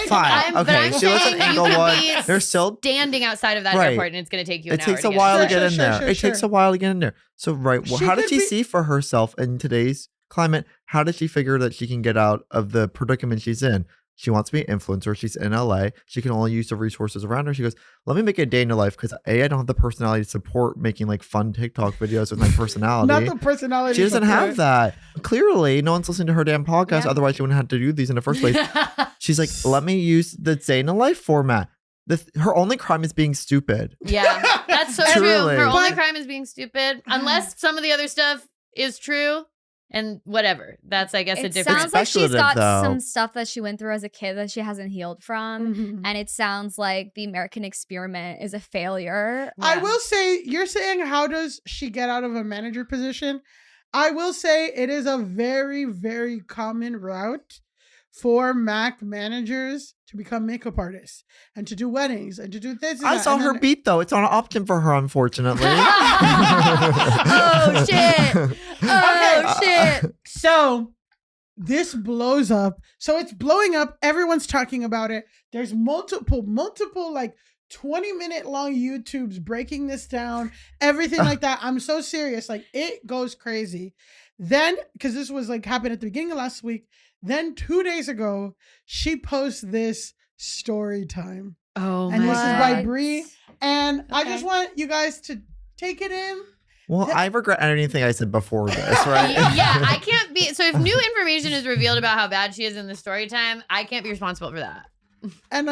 Fine. But Okay, I'm she lives in saying you could Englewood. be They're still standing outside of that Right. airport and it's going to take you an It hour takes to a get while there. to get in there. Sure, It takes a while to get in there. So, right, well, She how did could she be- see for herself in today's climate? How did she figure that she can get out of the predicament she's in? She wants to be an influencer. She's in LA. She can only use the resources around her. She goes, let me make a day in the life because I don't have the personality to support making like fun TikTok videos with my personality. Not the personality. She doesn't support. have that. Clearly, no one's listening to her damn podcast. Yeah. Otherwise, she wouldn't have to do these in the first place. She's like, let me use the day in the life format. Her only crime is being stupid. Yeah, that's so true. Truly. Her only But- crime is being stupid, unless some of the other stuff is true and whatever. That's, I guess, a It different. sounds like she's speculative, got though. some stuff that she went through as a kid that she hasn't healed from. Mhm. And it sounds like the American experiment is a failure. I will say, you're saying, how does she get out of a manager position? I will say it is a very, very common route for Mac managers to become makeup artists and to do weddings and to do this. And I that. saw And her then- beat, though. It's not an option for her, unfortunately. Oh, shit. Oh, shit. So this blows up. So it's blowing up. Everyone's talking about it. There's multiple like 20-minute long YouTubes breaking this down, everything like that. I'm so serious. Like, it goes crazy. Then, because this was like happened at the beginning of last week, then 2 days ago, she posts this story time. Oh, And this is by God. Brie. And I Okay. just want you guys to take it in. Well, I regret anything I said before this, right? Yeah, I can't be. So if new information is revealed about how bad she is in the story time, I can't be responsible for that. And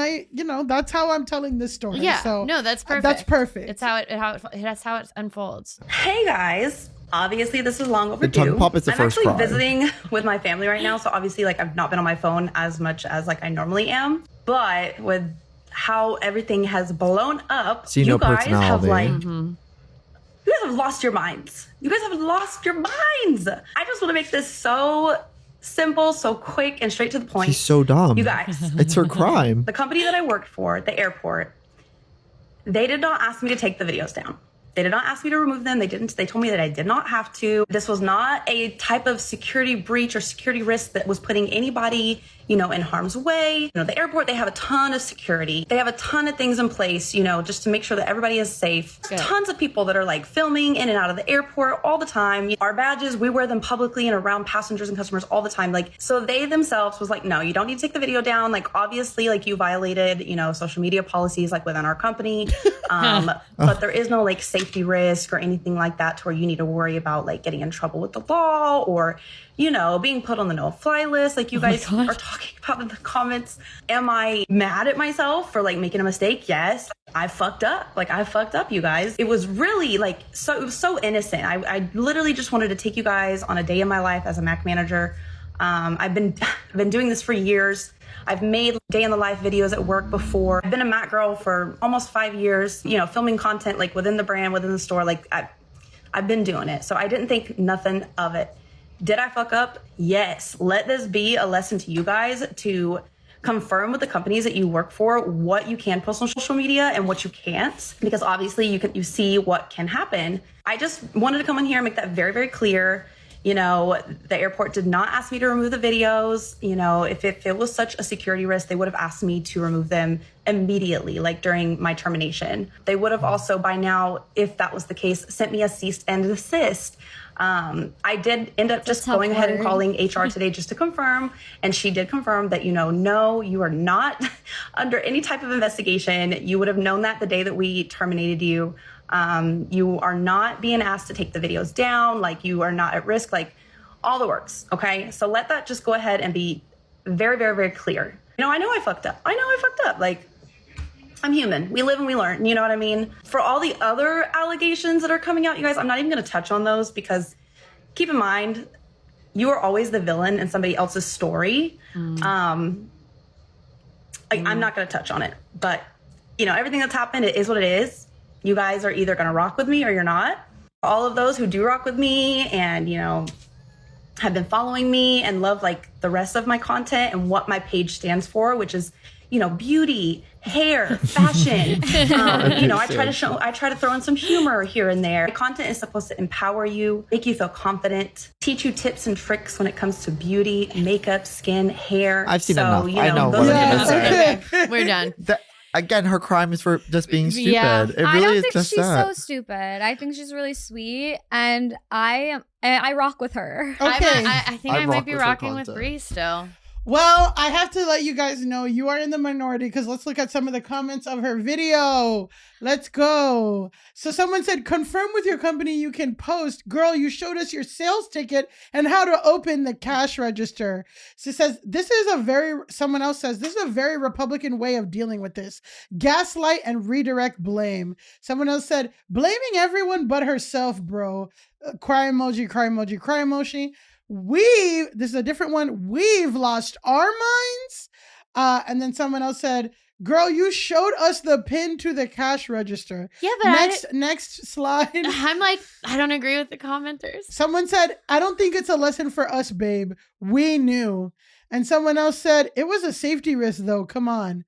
that's how I'm telling this story. Yeah, So no, that's perfect. that's perfect. It's that's how it unfolds. Hey guys. Obviously, this is long The tongue overdue. pop is the I'm first actually cry. visiting with my family right now, so obviously, like, I've not been on my phone as much as like I normally am. But with how everything has blown up, See, you no guys have personality. you guys have lost your minds. You guys have lost your minds. I just want to make this so simple, so quick, and straight to the point. She's so dumb. You guys, It's her crime. the company that I worked for, the airport, they did not ask me to take the videos down. They did not ask me to remove them. They didn't. They told me that I did not have to. This was not a type of security breach or security risk that was putting anybody, in harm's way. The airport, they have a ton of security. They have a ton of things in place, just to make sure that everybody is safe. Good. Tons of people that are like filming in and out of the airport all the time. Our badges, we wear them publicly and around passengers and customers all the time. So they themselves was like, no, you don't need to take the video down. Obviously, you violated, social media policies within our company. But there is no safety risk or anything like that to where you need to worry about getting in trouble with the law or, being put on the no-fly list you guys are talking about in the comments. Am I mad at myself for making a mistake? Yes. I fucked up. I fucked up, you guys. It was really it was so innocent. I literally just wanted to take you guys on a day in my life as a Mac manager. I've been doing this for years. I've made day in the life videos at work before. I've been a Matt girl for almost 5 years, filming content like within the brand, within the store. Like I've been doing it. So I didn't think nothing of it. Did I fuck up? Yes. Let this be a lesson to you guys to confirm with the companies that you work for what you can post on social media and what you can't, because obviously you see what can happen. I just wanted to come in here and make that very, very clear. The airport did not ask me to remove the videos. If it was such a security risk, they would have asked me to remove them immediately, like during my termination. They would have also by now, if that was the case, sent me a cease and desist. I did end up just going ahead and calling HR today just to confirm. And she did confirm that, no, you are not under any type of investigation. You would have known that the day that we terminated you. You are not being asked to take the videos down. Like, you are not at risk, like all the works. Okay. So let that just go ahead and be very, very, very clear. I know I fucked up. Like, I'm human. We live and we learn. You know what I mean? For all the other allegations that are coming out, you guys, I'm not even going to touch on those, because keep in mind, you are always the villain in somebody else's story. I'm not going to touch on it, but everything that's happened, it is what it is. You guys are either going to rock with me or you're not. All of those who do rock with me and, have been following me and love like the rest of my content and what my page stands for, which is, beauty, hair, fashion. I try to throw in some humor here and there. My content is supposed to empower you, make you feel confident, teach you tips and tricks when it comes to beauty, makeup, skin, hair. I've seen enough. I know. Okay. We're done. Again, her crime is for just being stupid. Yeah. It really I don't is think just she's that. so stupid. I think she's really sweet, and I rock with her. Okay. I think I might rock be with her rocking with content. Brie still. Well, I have to let you guys know you are in the minority, because let's look at some of the comments of her video. Let's go. So someone said, confirm with your company you can post. Girl, you showed us your sales ticket and how to open the cash register. So it says, someone else says, this is a very Republican way of dealing with this. Gaslight and redirect blame. Someone else said, blaming everyone but herself, bro. Cry emoji, cry emoji, cry emoji. This is a different one. We've lost our minds. And then someone else said, girl, you showed us the pin to the cash register. Yeah, but next slide. I'm like, I don't agree with the commenters. Someone said, I don't think it's a lesson for us, babe. We knew. And someone else said, it was a safety risk though. Come on.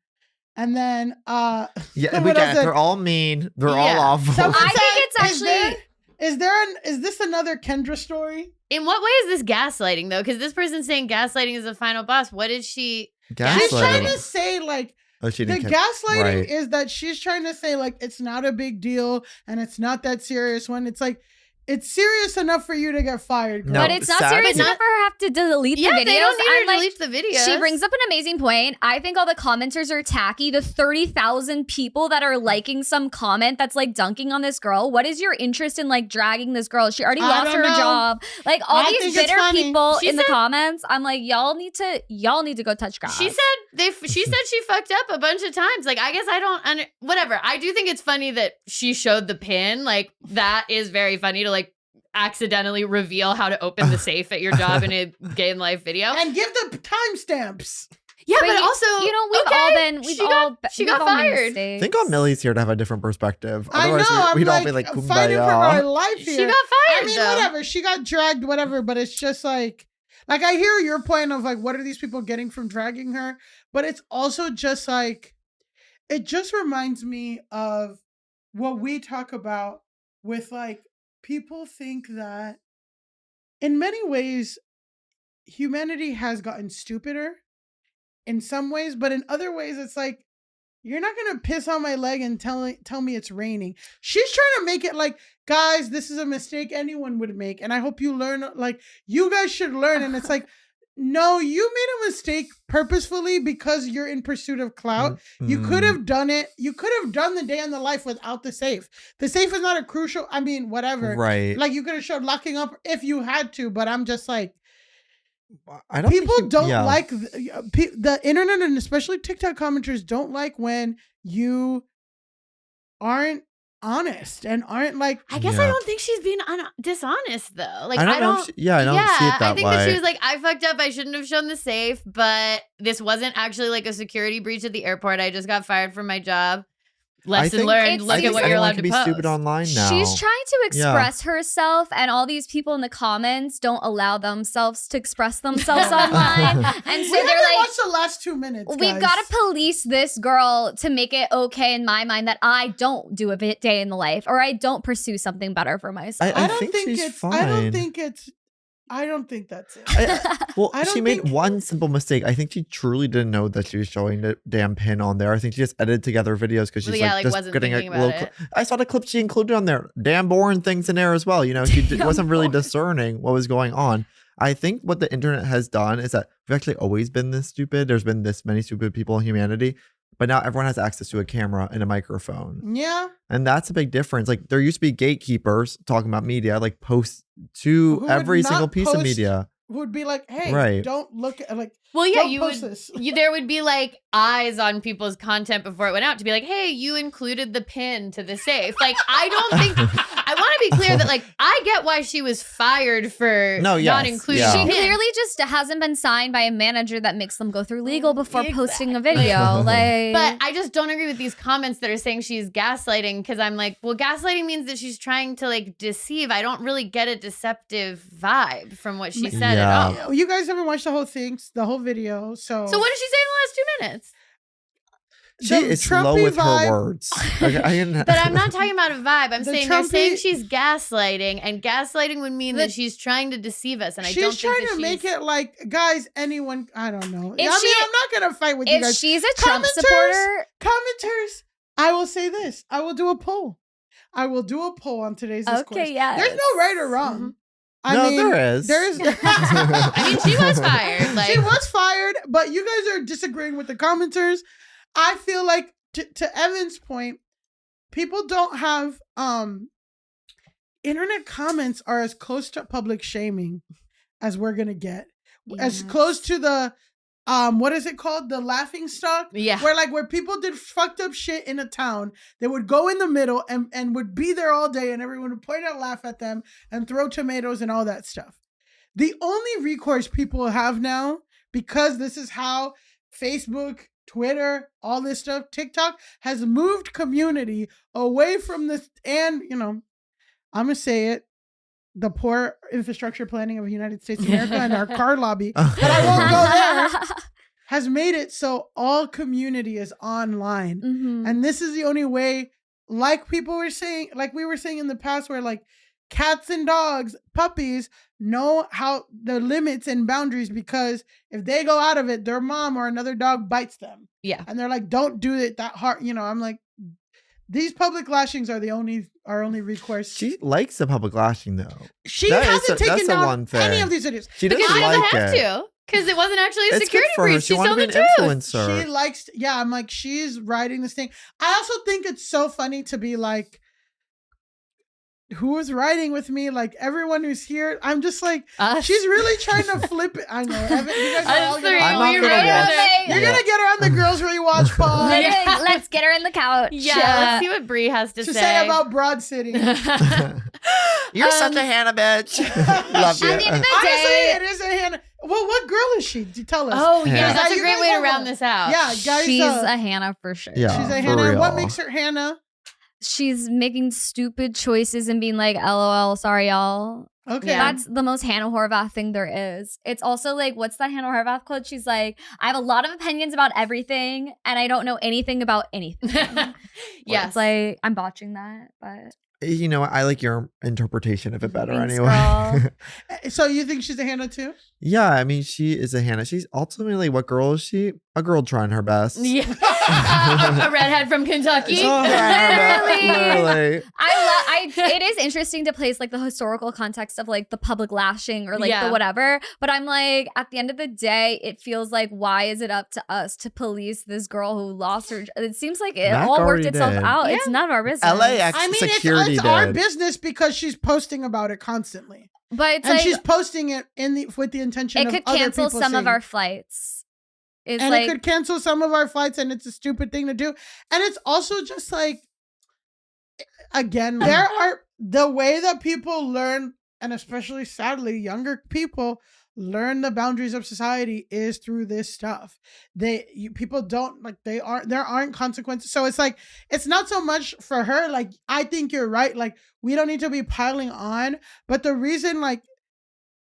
And then yeah, we get it. They're all mean. They're all awful. Someone I said, think it's actually. Is this another Kendra story? In what way is this gaslighting though? Because this person's saying gaslighting is the final boss. What did she? She's trying Gaslighting. to say like Oh, she the didn't gaslighting right. is that she's trying to say like it's not a big deal and it's not that serious, when it's like it's serious enough for you to get fired. Girl. No, But it's not sadly- serious enough for her to have to delete the videos. They don't need her to like, delete the videos. she brings up an amazing point. I think all the commenters are tacky. The 30,000 people that are liking some comment that's like dunking on this girl. What is your interest in like dragging this girl? She already lost her job. Like all I these think it's bitter funny. people She in the said- comments. I'm like, y'all need to go touch grass. She said she fucked up a bunch of times. Like, I guess I don't whatever. I do think it's funny that she showed the pin. Like, that is very funny to like accidentally reveal how to open the safe at your job in a gay in life video. And give the timestamps. Yeah, but you- also, she got fired. I think Amelia's here to have a different perspective. I know. Otherwise, I'm we'd all like, be like, fighting for my kumbaya. life She here. got fired. I mean, though. whatever. She got dragged, whatever. But it's just like I hear your point of like, what are these people getting from dragging her? But it's also just like, it just reminds me of what we talk about with like, people think that in many ways, humanity has gotten stupider in some ways, but in other ways, it's like, you're not going to piss on my leg and tell me it's raining. She's trying to make it like, guys, this is a mistake anyone would make. And I hope you learn, like, you guys should learn. And it's like, no, you made a mistake purposefully because you're in pursuit of clout. You could have done it. You could have done the day in the life without the safe. The safe is not a crucial, I mean, whatever. Right. Like, you could have showed locking up if you had to, but I'm just like, I don't people think don't like the internet, and especially TikTok commenters don't like when you aren't honest and aren't like. I guess I don't think she's being dishonest though. Like I don't. know. I don't see it that way. I think that she was like, I fucked up. I shouldn't have shown the safe, but this wasn't actually like a security breach at the airport. I just got fired from my job. Lesson learned. Look at what you're allowed to be post. Stupid online now. She's trying to express herself, and all these people in the comments don't allow themselves to express themselves online. And so We they're haven't like, watched the last 2 minutes. we've got to police this girl to make it okay in my mind that I don't do a day in the life, or I don't pursue something better for myself. I think she's fine. I don't think that's it. She made one simple mistake. I think she truly didn't know that she was showing the damn pin on there. I think she just edited together videos because she's just wasn't getting a thinking little. about it. I saw the clip she included on there. Damn boring things in there as well. You know, she wasn't really discerning what was going on. I think what the internet has done is that we've actually always been this stupid. There's been this many stupid people in humanity. But now everyone has access to a camera and a microphone. Yeah. And that's a big difference. Like there used to be gatekeepers talking about media, like post to every single piece of media. Who would be like, hey, don't look at like. Well, yeah, there would be like eyes on people's content before it went out to be like, hey, you included the pin to the safe. Like, I don't think, I want to be clear that like, I get why she was fired for not including the She pin. clearly just hasn't been signed by a manager that makes them go through legal before posting a video. Like, but I just don't agree with these comments that are saying she's gaslighting, because I'm like, well, gaslighting means that she's trying to like deceive. I don't really get a deceptive vibe from what she said at all. You guys haven't watched the whole thing, the whole video. So what did she say in the last 2 minutes? She is slow with her words. Okay, but I'm not talking about a vibe. I'm saying they're saying she's gaslighting, and gaslighting would mean that she's trying to deceive us. And I don't think trying to make it like, guys, anyone, I don't know. I'm not going to fight with you guys. If she's a Trump supporter. Commenters, I will say this. I will do a poll. On today's discourse. Okay, yeah. There's no right or wrong. Mm-hmm. I mean, there is. I mean, she was fired. Like, she was fired, but you guys are disagreeing with the commenters. I feel like, to Evan's point, people don't have internet comments are as close to public shaming as we're gonna get. As close to the what is it called? The laughing stock? Yeah. Where people did fucked up shit in a town, they would go in the middle and would be there all day, and everyone would point out, laugh at them, and throw tomatoes and all that stuff. The only recourse people have now, because this is how Facebook, Twitter, all this stuff, TikTok has moved community away from this, and I'm gonna say it, the poor infrastructure planning of the United States of America and our car lobby, but I won't go there, has made it so all community is online. Mm-hmm. And this is the only way, like we were saying in the past, where like cats and dogs, puppies know how the limits and boundaries, because if they go out of it, their mom or another dog bites them. Yeah. And they're like, don't do it that hard. I'm like, these public lashings are our only recourse. She likes the public lashing though. She hasn't taken down any of these videos. She doesn't like it. Because it wasn't actually a It's security good for her. breach. She She's wanted telling to the be an truth. influencer. She likes, I'm like, she's writing this thing. I also think it's so funny to be like, who is riding with me? Like everyone who's here, I'm just like, she's really trying to flip it. I know. Evan, you guys are all gonna, I'm not gonna watch. You're gonna get her on the Girls Rewatch Pod. Let's get her in the couch. Yeah, let's see what Brie has to say about Broad City. You're such a Hannah bitch. Love you. At the end of the Honestly, day, it is a Hannah. Well, what girl is she? Tell us. Oh, yeah, Yeah. that's a You great guys way to have round this out. Yeah, guys. she's a Hannah for sure. Yeah. She's a for Hannah. real. What makes her Hannah? She's making stupid choices and being like, LOL, sorry, y'all. Okay. Yeah. That's the most Hannah Horvath thing there is. It's also like, what's that Hannah Horvath quote? She's like, I have a lot of opinions about everything, and I don't know anything about anything. Yes. It's like, I'm botching that, but. You know what? I like your interpretation of it better Thanks, anyway. girl. So you think she's a Hannah too? Yeah, I mean, she is a Hannah. She's ultimately, what girl is she? A girl trying her best. Yeah. A redhead from Kentucky. Literally. It is interesting to place like the historical context of like the public lashing or like Yeah. the whatever. But I'm like, at the end of the day, it feels like, why is it up to us to police this girl who lost her? It seems like it Mac all worked already itself did. out. Yeah. It's none of our business. LAX I mean, security it's our did. business because she's posting about it constantly, But it's and like, she's posting it with the intention it of could other cancel people some of seeing our it. flights. It's And like, it could cancel some of our flights, and it's a stupid thing to do. And it's also just like, again, there are the way that people learn, and especially sadly, younger people learn the boundaries of society is through this stuff. People don't like, there aren't consequences. So it's like, it's not so much for her. Like, I think you're right. Like, we don't need to be piling on. But the reason, like,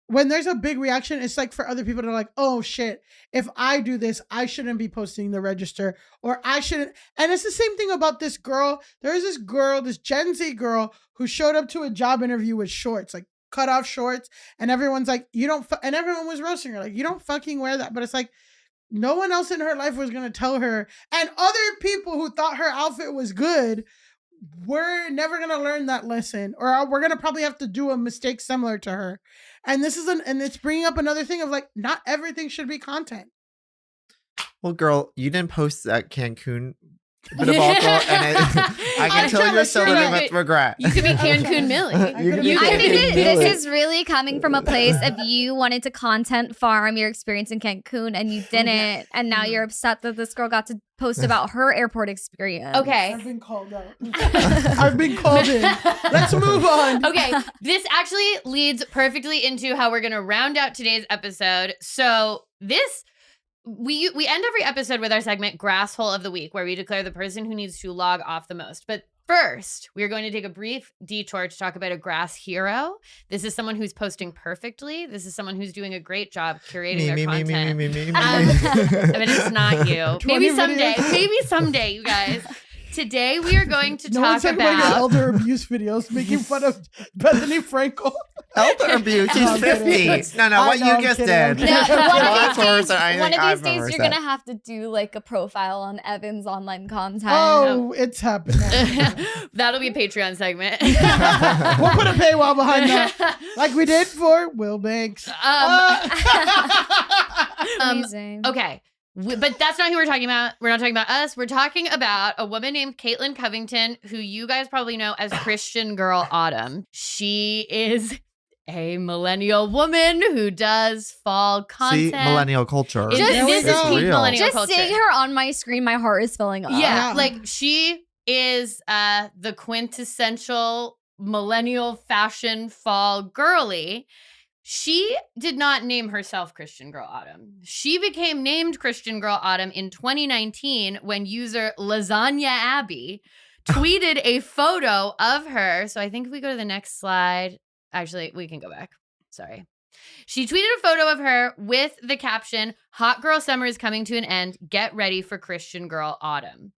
when there's a big reaction, it's like for other people to like, oh shit, if I do this, I shouldn't be posting the register, or I shouldn't. And it's the same thing about this girl. There is this girl, this Gen Z girl, who showed up to a job interview with shorts, like cut off shorts. And everyone's like, you don't, and everyone was roasting her, like, you don't fucking wear that. But it's like, no one else in her life was going to tell her. And other people who thought her outfit was good, we're never going to learn that lesson, or we're going to probably have to do a mistake similar to her. And this is and it's bringing up another thing of like, not everything should be content. Well, girl, you didn't post that Cancun bit of alcohol, and I can tell you're still living with regret. You could be Cancun Millie. I think this is really coming from a place of you wanted to content farm your experience in Cancun and you didn't, and now you're upset that this girl got to post about her airport experience. Okay. I've been called out. I've been called in. Let's move on. Okay, this actually leads perfectly into how we're going to round out today's episode. So this... We end every episode with our segment Grasshole of the Week, where we declare the person who needs to log off the most. But first, we're going to take a brief detour to talk about a grass hero. This is someone who's posting perfectly. This is someone who's doing a great job curating their content. But it's not you. Maybe someday. Maybe someday, you guys. Today we are going to talk about your elder abuse videos, making fun of Bethany Frankel. Elder abuse? She's 50. No, what you just did. One of these days, you're going to have to do like a profile on Evan's online content. Oh, it's happening. That'll be a Patreon segment. We'll put a paywall behind that, like we did for Will Banks. Amazing. Okay. But that's not who we're talking about. We're not talking about us. We're talking about a woman named Caitlin Covington, who you guys probably know as Christian Girl Autumn. She is a millennial woman who does fall content. See, millennial culture. This is peak millennial culture. Just seeing her on my screen, my heart is filling up. Yeah, like she is the quintessential millennial fashion fall girly. She did not name herself Christian Girl Autumn. She became named Christian Girl Autumn in 2019 when user Lasagna Abby tweeted a photo of her. So I think if we go to the next slide, actually, we can go back. Sorry. She tweeted a photo of her with the caption, "Hot girl summer is coming to an end. Get ready for Christian Girl Autumn."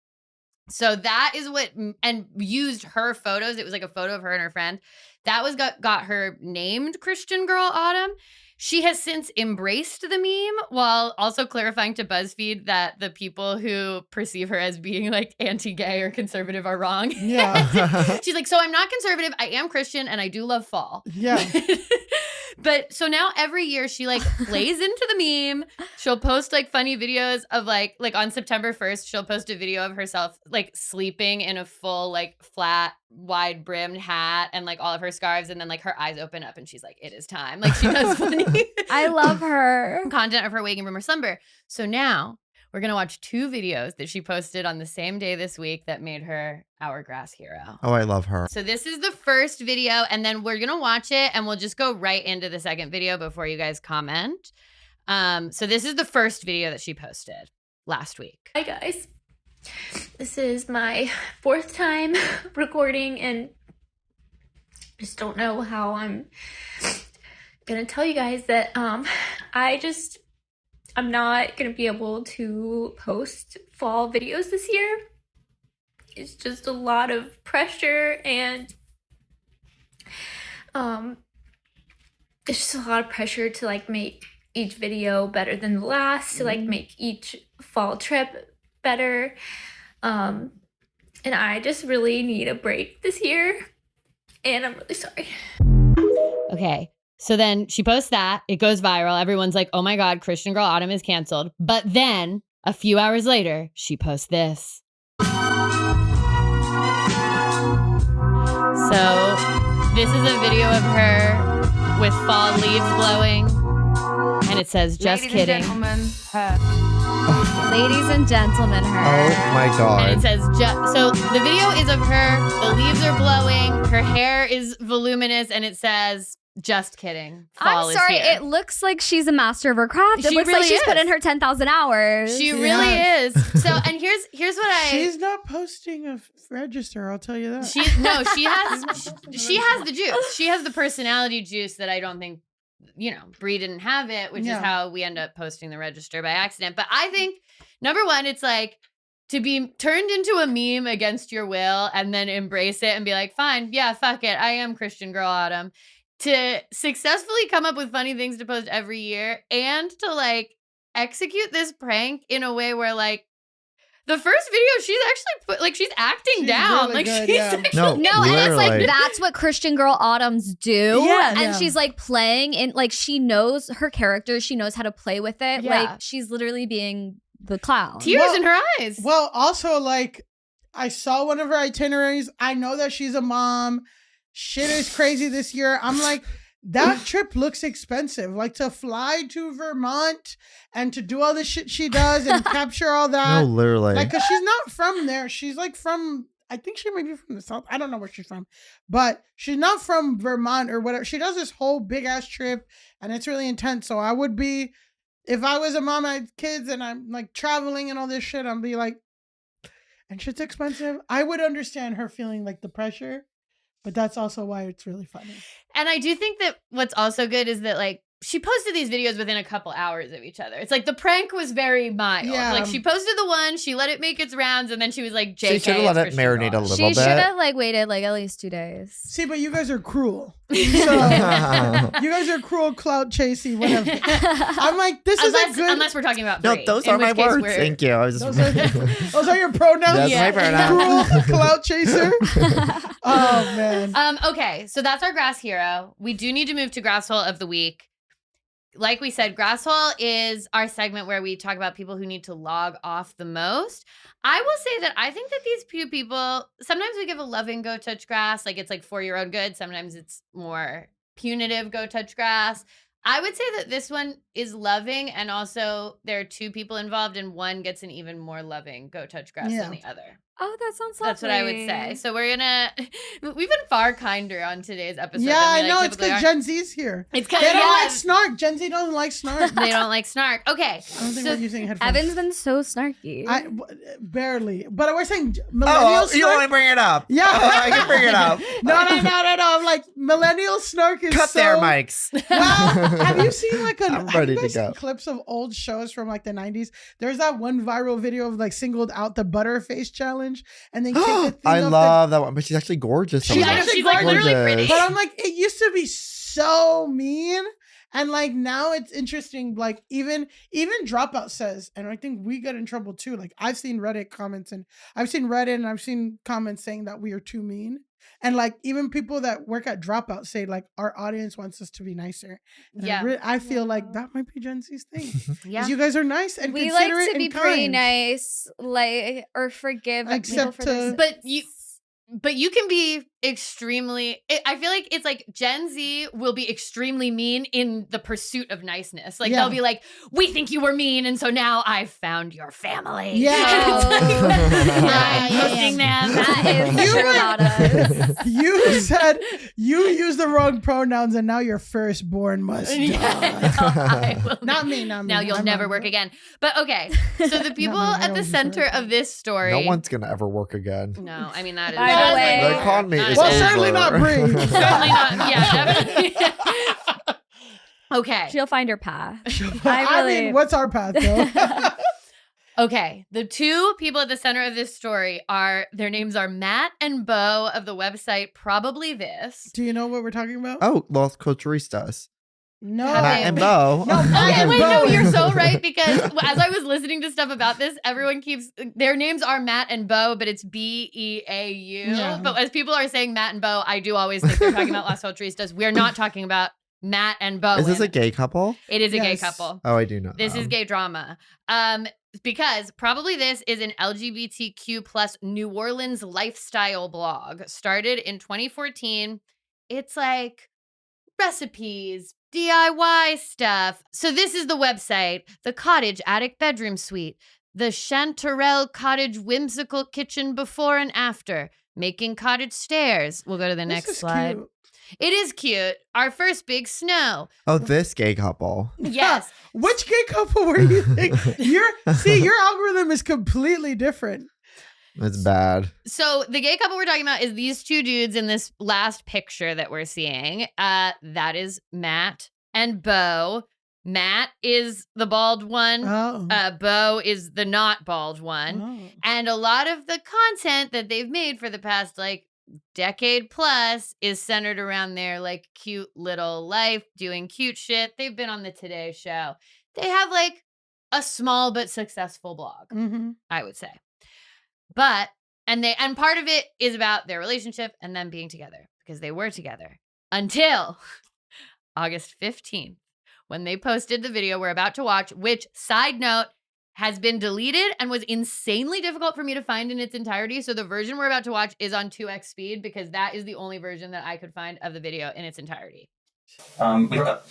So that is what, and used her photos. It was like a photo of her and her friend. That was got her named Christian Girl Autumn. She has since embraced the meme while also clarifying to BuzzFeed that the people who perceive her as being like anti-gay or conservative are wrong. Yeah. She's like, so I'm not conservative. I am Christian and I do love fall. Yeah. But so now every year she like plays into the meme. She'll post like funny videos of like on September 1st, she'll post a video of herself like sleeping in a full like flat wide brimmed hat and like all of her scarves, and then like her eyes open up and she's like, it is time. Like she does funny I love her content of her waking from her slumber. So now we're going to watch 2 videos that she posted on the same day this week that made her our grass hero. Oh, I love her. So this is the first video, and then we're going to watch it, and we'll just go right into the second video before you guys comment. So this is the first video that she posted last week. Hi, guys. This is my 4th time recording, and just don't know how I'm going to tell you guys that I'm not going to be able to post fall videos this year. It's just a lot of pressure, and it's just a lot of pressure to like make each video better than the last, to like make each fall trip better. And I just really need a break this year, and I'm really sorry. Okay. So then she posts that. It goes viral. Everyone's like, oh my God, Christian Girl Autumn is canceled. But then a few hours later, she posts this. So this is a video of her with fall leaves blowing. And it says, just kidding. Ladies and gentlemen, her. Ladies and gentlemen, her. Oh my And it god. says, so the video is of her, the leaves are blowing, her hair is voluminous, and it says, just kidding. Fall I'm is sorry, here. it looks like she's a master of her craft. It She looks really like she's put is. in her 10,000 hours. She really is. So, and here's what She's not posting a register, I'll tell you that. she has the juice. She has the personality juice that I don't think, Brie didn't have it, which is how we end up posting the register by accident. But I think, number one, it's like to be turned into a meme against your will and then embrace it and be like, fine, yeah, fuck it. I am Christian Girl Autumn. To successfully come up with funny things to post every year and to like execute this prank in a way where like the first video she's actually she's acting down. really Like good, she's yeah. actually No, and it's like Literally. that's what Christian Girl Autumns do. Yeah. And she's like playing in like she knows her character, she knows how to play with it. Yeah. Like she's literally being the clown. tears in her eyes. Well, also, like, I saw one of her itineraries. I know that she's a mom. Shit is crazy this year. I'm like, that trip looks expensive. Like, to fly to Vermont and to do all the shit she does and capture all that. No, literally. Like, because she's not from there. She's like from, I think she might be from the South. I don't know where she's from. But she's not from Vermont or whatever. She does this whole big ass trip and it's really intense. So I would be, if I was a mom, I had kids and I'm like traveling and all this shit, I'd be like, and shit's expensive. I would understand her feeling like the pressure, but that's also why it's really funny. And I do think that what's also good is that like she posted these videos within a couple hours of each other. It's like the prank was very mild. Yeah. Like she posted the one, she let it make its rounds, and then she was like, JK, She should have let it's it Christian marinate Girl. a little She bit. should have like waited like at least 2 days. See, but you guys are cruel. So, you guys are cruel, clout chasing, whatever. I'm like, this is a good. Unless we're talking about No, Brie, those in are my which case words. we're- Thank you. I was Those just are your pronouns. That's my pronoun. Cruel, clout chaser. Oh man. Okay, so that's our grass hero. We do need to move to grass hole of the week. Like we said, grass hole is our segment where we talk about people who need to log off the most. I will say that I think that these few people, sometimes we give a loving go touch grass, like it's like for your own good. Sometimes it's more punitive go touch grass. I would say that this one is loving, and also there are two people involved and one gets an even more loving go touch grass than the other. Oh, that sounds lovely. That's what I would say. So we've been far kinder on today's episode. Yeah, than we, I like, know. It's typically because are. Gen Z's here. It's They because don't like snark. Gen Z doesn't like snark. they don't like snark. Okay. I don't think we're using headphones. Evan's been so snarky. Barely. But we're saying millennial Oh, snark. you want to bring it up? Yeah. Oh, I can bring it up. No. I'm like, millennial snark is Cut so... there, Mikes. Well, have you seen like I'm have ready you to guys seen go. clips of old shows from like the 90s? There's that one viral video of like singled out the Butterface challenge and they take the thing I off love that one, but she's actually gorgeous. She's sometimes. actually she's like literally gorgeous. pretty. But I'm like, it used to be so mean. And like now it's interesting. Like even Dropout says, and I think we got in trouble too. Like I've seen Reddit comments and I've seen comments saying that we are too mean. And like even people that work at Dropout say like our audience wants us to be nicer. And Yeah. I feel like that might be Gen Z's thing. Yeah. 'Cause you guys are nice and we like considerate to be and pretty kind. nice, like or forgive people Except for their to- sins. But you can be extremely, I feel like it's like Gen Z will be extremely mean in the pursuit of niceness. Like Yeah. they'll be like, we think you were mean, and so now I've found your family. Yeah. I'm Yeah. hosting them. That is You true were- about us. You said you used the wrong pronouns and now your firstborn must die. Yeah, no, I will Not me, not me. Now you'll I'm never not- work again. But okay, so the people me, I at the always center prefer of this story. No one's gonna ever work again. No, I mean that is. By the that is way- like- The economy that is Well, over. certainly not Brie. Certainly not. Yeah, definitely. Okay. She'll find her path. I mean, what's our path though? Okay. The two people at the center of this story their names are Matt and Beau of the website Probably This. Do you know what we're talking about? Oh, Los Controversies. No. Have Matt they- and Beau. No, Okay, Matt wait, and no, Beau. you're so right because as I was listening to stuff about this, everyone keeps their names are Matt and Beau, but it's Beau. Yeah. But as people are saying Matt and Beau, I do always think they're talking about Las Altruistas. We're not talking about Matt and Beau. Is this a gay couple? It is a gay Yes. couple. Oh, I do know. This is gay drama. Because Probably This is an LGBTQ plus New Orleans lifestyle blog. Started in 2014. It's like recipes, DIY stuff. So this is the website, the cottage attic bedroom suite. the Chanterelle cottage whimsical kitchen before and after, making cottage stairs. We'll go to the next slide. Cute. It is cute. Our first big snow. Oh, this gay couple. Yes. Which gay couple were you thinking? Your algorithm is completely different. It's bad. So the gay couple we're talking about is these two dudes in this last picture that we're seeing. That is Matt and Beau. Matt is the bald one. Beau is the not bald one. And a lot of the content that they've made for the past decade plus is centered around their cute little life, doing cute shit. They've been on the Today Show. They have a small but successful blog, I would say. But and part of it is about their relationship and them being together, because they were together until August 15th, when they posted the video we're about to watch, which, side note, has been deleted and was insanely difficult for me to find in its entirety. So the version we're about to watch is on 2x speed, because that is the only version that I could find of the video in its entirety. We broke up.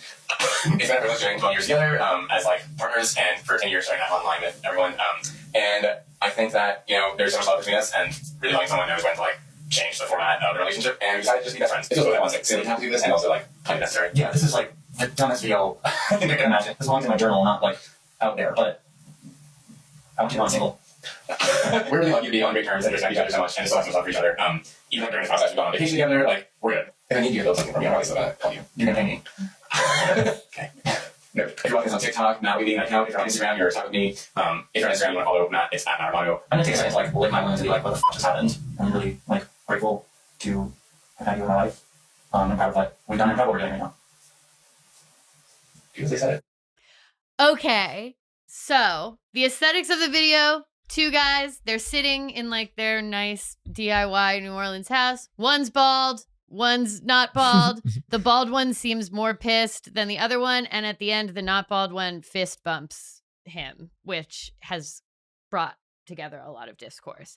It's been a privilege doing 12 years together as partners, and for 10 years starting out online with everyone. And I think that, there's so much love between us, and really loving someone knows when to change the format of the relationship. And we decided to just be best friends. It's just what I want. Silly time to do this, and also kind of necessary. Yeah, this is I've done this video. I think I can imagine. This belongs in my journal, not out there, but I want you to be single. We're really lucky to be on great terms and understand each other so much, and just so much love for each other. Even during this process, we've gone on vacation together. We're good. If I need you to build something for me, I'm always going to call you. You're going to pay me. Okay. No, if you're watching this on TikTok, Matt Weaving, if you're on Instagram, you're talking with me. If you're on Instagram, you want to follow Matt, it's at Matt Armato. I'm going to take a second to lick my wounds and be what the fuck just happened. I'm really grateful to have had you in my life. I'm proud of what we've done and proud of what we're doing right now. Because they said it. Okay, so the aesthetics of the video, two guys, they're sitting in their nice DIY New Orleans house. One's bald, one's not bald. The bald one seems more pissed than the other one, and at the end, the not bald one fist bumps him, which has brought together a lot of discourse.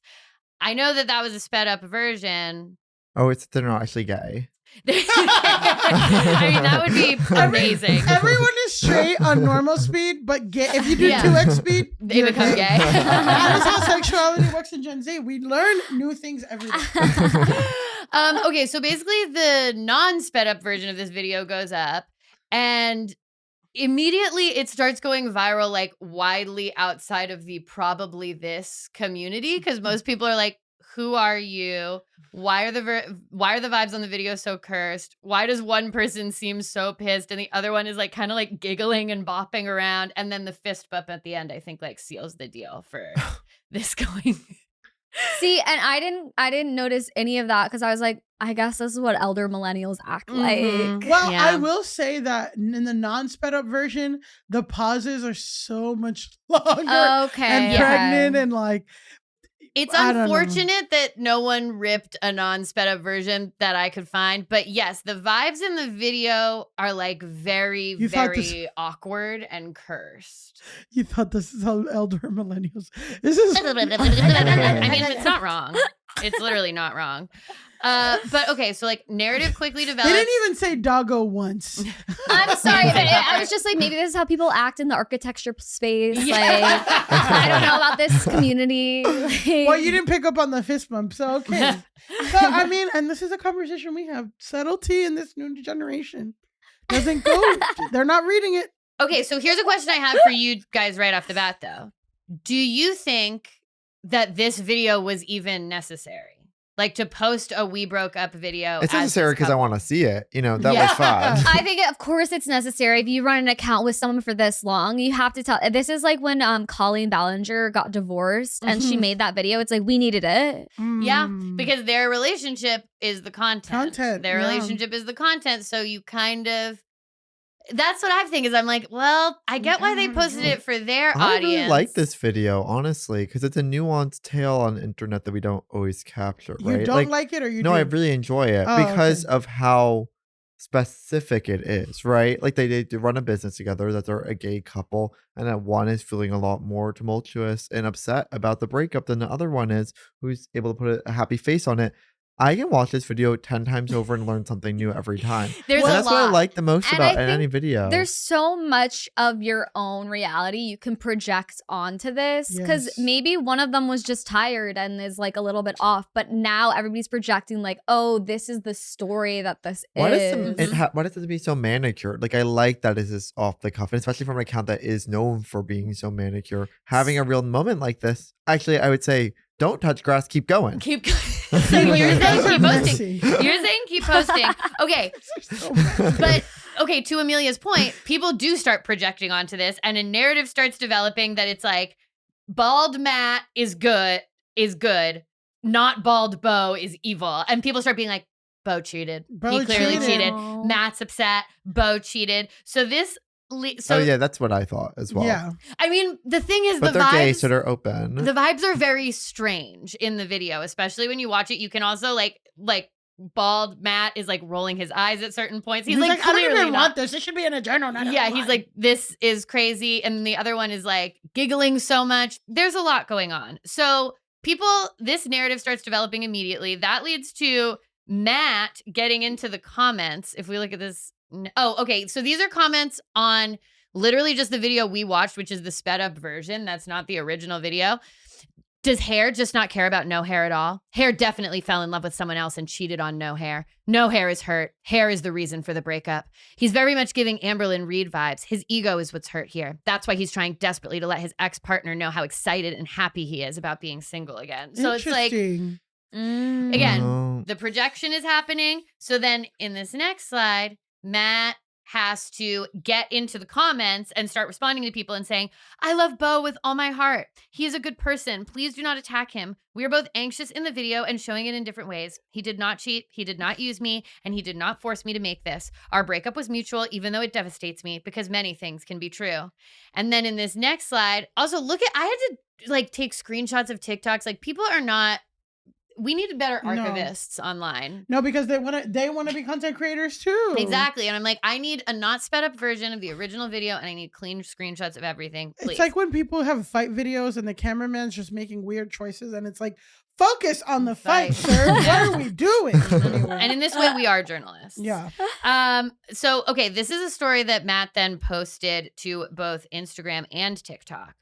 I know that was a sped up version. Oh, they're not actually gay. I mean, that would be amazing. Everyone is straight on normal speed, but gay. If you do 2x speed, they become gay. That is how sexuality works in Gen Z. We learn new things every day. Okay, so basically the non-sped up version of this video goes up, and immediately it starts going viral, widely outside of the probably this community, because most people are like, who are you? Why are the vibes on the video so cursed? Why does one person seem so pissed and the other one is kind of giggling and bopping around? And then the fist bump at the end, I think seals the deal for this going. See, and I didn't notice any of that, because I was like, I guess this is what elder millennials act like. Well, yeah. I will say that in the non-sped up version, the pauses are so much longer and pregnant and it's unfortunate that no one ripped a non-sped up version that I could find. But yes, the vibes in the video are very, very awkward and cursed. You thought this is how elder millennials. This is. I mean, it's not wrong. It's literally not wrong. But okay, so narrative quickly develops. They didn't even say doggo once. I'm sorry, but I was just maybe this is how people act in the architecture space. I don't know about this community. Well, you didn't pick up on the fist bump, so okay. So I mean, and this is a conversation we have. Subtlety in this new generation doesn't go. They're not reading it. Okay, so here's a question I have for you guys right off the bat, though. Do you think that this video was even necessary? To post a "We Broke Up" video. It's necessary because I want to see it. That was fun. I think, of course, it's necessary. If you run an account with someone for this long, you have to tell. This is when Colleen Ballinger got divorced and she made that video. It's we needed it. Yeah, because their relationship is the content. Their relationship is the content. So you kind of. That's what I think is I'm well, I get why they posted it for their audience. I really like this video, honestly, because it's a nuanced tale on the internet that we don't always capture, right? You don't like it or you No, do? I really enjoy it because of how specific it is, right? They run a business together, that they're a gay couple, and that one is feeling a lot more tumultuous and upset about the breakup than the other one is, who's able to put a happy face on it. I can watch this video 10 times over and learn something new every time. There's And a that's what I lot. like the most And about I any think video. There's so much of your own reality you can project onto this because Yes. maybe one of them was just tired and is like a little bit off, but now everybody's projecting like, oh, this is the story that this Why is. why does it be so manicured? Like, I like that it is off the cuff, and especially from an account that is known for being so manicure. Having a real moment like this, actually, I would say, don't touch grass, keep going. Keep going. So you're saying keep posting. You're saying keep posting. Okay. But okay, to Amelia's point, people do start projecting onto this, and a narrative starts developing that it's like bald Matt is good, not bald Beau is evil. And people start being like, Beau cheated. Beau He clearly cheated. cheated. Matt's upset. Beau cheated. So this so oh yeah, that's what I thought as well. Yeah. I mean, the thing is But the they're vibes gay, so they're open. the vibes are very strange in the video, especially when you watch it. You can also like bald Matt is like rolling his eyes at certain points. He's like, I don't clearly even not. want this. It should be in a journal. Not Yeah, online. he's like, this is crazy. And the other one is like giggling so much. There's a lot going on. So this narrative starts developing immediately. That leads to Matt getting into the comments. If we look at this. Oh, okay. So these are comments on literally just the video we watched, which is the sped up version. That's not the original video. Does Hair just not care about No Hair at all? Hair definitely fell in love with someone else and cheated on No Hair. No Hair is hurt. Hair is the reason for the breakup. He's very much giving Amberlynn Reed vibes. His ego is what's hurt here. That's why he's trying desperately to let his ex-partner know how excited and happy he is about being single again. So it's like, Interesting. again, Oh. the projection is happening. So then in this next slide, Matt has to get into the comments and start responding to people and saying, I love Beau with all my heart. He is a good person. Please do not attack him. We are both anxious in the video and showing it in different ways. He did not cheat. He did not use me, and he did not force me to make this. Our breakup was mutual, even though it devastates me, because many things can be true. And then in this next slide, also I had to like take screenshots of TikToks. Like, people are not, we need better No. archivists online. No, because they want to be content creators too. Exactly. And I'm like, I need a not sped up version of the original video, and I need clean screenshots of everything. Please. It's like when people have fight videos and the cameraman's just making weird choices, and it's like, focus on the fight, sir. What are we doing? Anyway. And in this way, we are journalists. Yeah. So, okay, this is a story that Matt then posted to both Instagram and TikTok.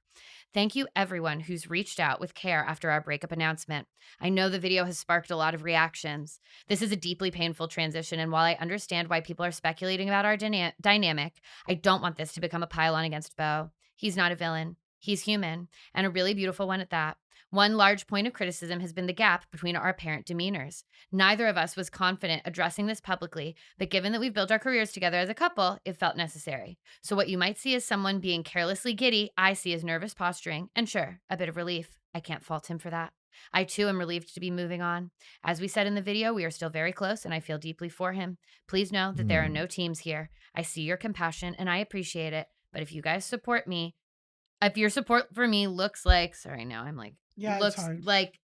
Thank you, everyone who's reached out with care after our breakup announcement. I know the video has sparked a lot of reactions. This is a deeply painful transition, and while I understand why people are speculating about our dynamic, I don't want this to become a pile-on against Beau. He's not a villain. He's human, and a really beautiful one at that. One large point of criticism has been the gap between our apparent demeanors. Neither of us was confident addressing this publicly, but given that we've built our careers together as a couple, it felt necessary. So what you might see as someone being carelessly giddy, I see as nervous posturing, and sure, a bit of relief. I can't fault him for that. I too am relieved to be moving on. As we said in the video, we are still very close, and I feel deeply for him. Please know that there are no teams here. I see your compassion, and I appreciate it, but if you guys support me, if your support for me looks like, looks hard. like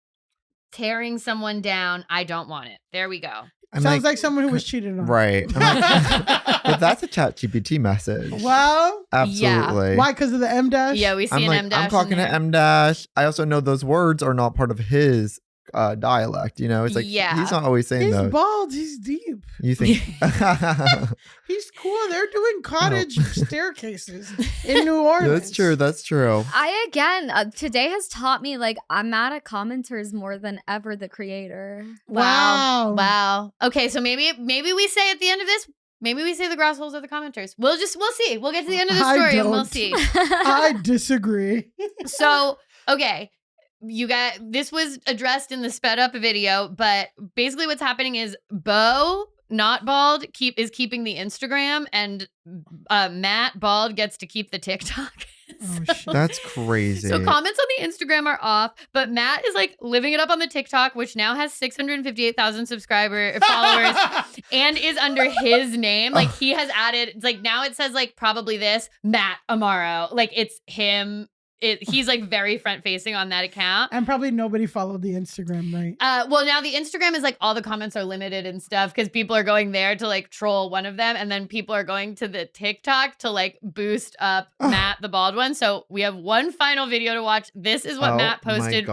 tearing someone down, I don't want it. There we go. Sounds like someone who was cheated on. Right. If that's a ChatGPT message. Well, Absolutely. why? Because of the M dash? Yeah, we see I'm an like, M dash. I'm talking to M dash. I also know those words are not part of his dialect. You know, it's like Yeah. he's not always saying He's those. bald. He's deep. You think? He's cool. They're doing cottage staircases in New Orleans. That's true. That's true. Today has taught me like I'm mad at commenters more than ever the creator. Wow. Okay, so maybe we say at the end of this, maybe we say the grass holes are the commenters. We'll see. We'll get to the end of the story and we'll don't. see. I disagree. So, okay. This was addressed in the sped up video, but basically what's happening is Beau, not bald, is keeping the Instagram, and Matt, bald, gets to keep the TikTok. That's crazy. So comments on the Instagram are off, but Matt is like living it up on the TikTok, which now has 658,000 followers and is under his name. Like, he has added, it's like now it says like probably this Matt Amaro. Like, it's him. He's like very front facing on that account. And probably nobody followed the Instagram, right? Well, now the Instagram is like all the comments are limited and stuff because people are going there to like troll one of them, and then people are going to the TikTok to like boost up Matt, the bald one. So we have one final video to watch. This is what Matt posted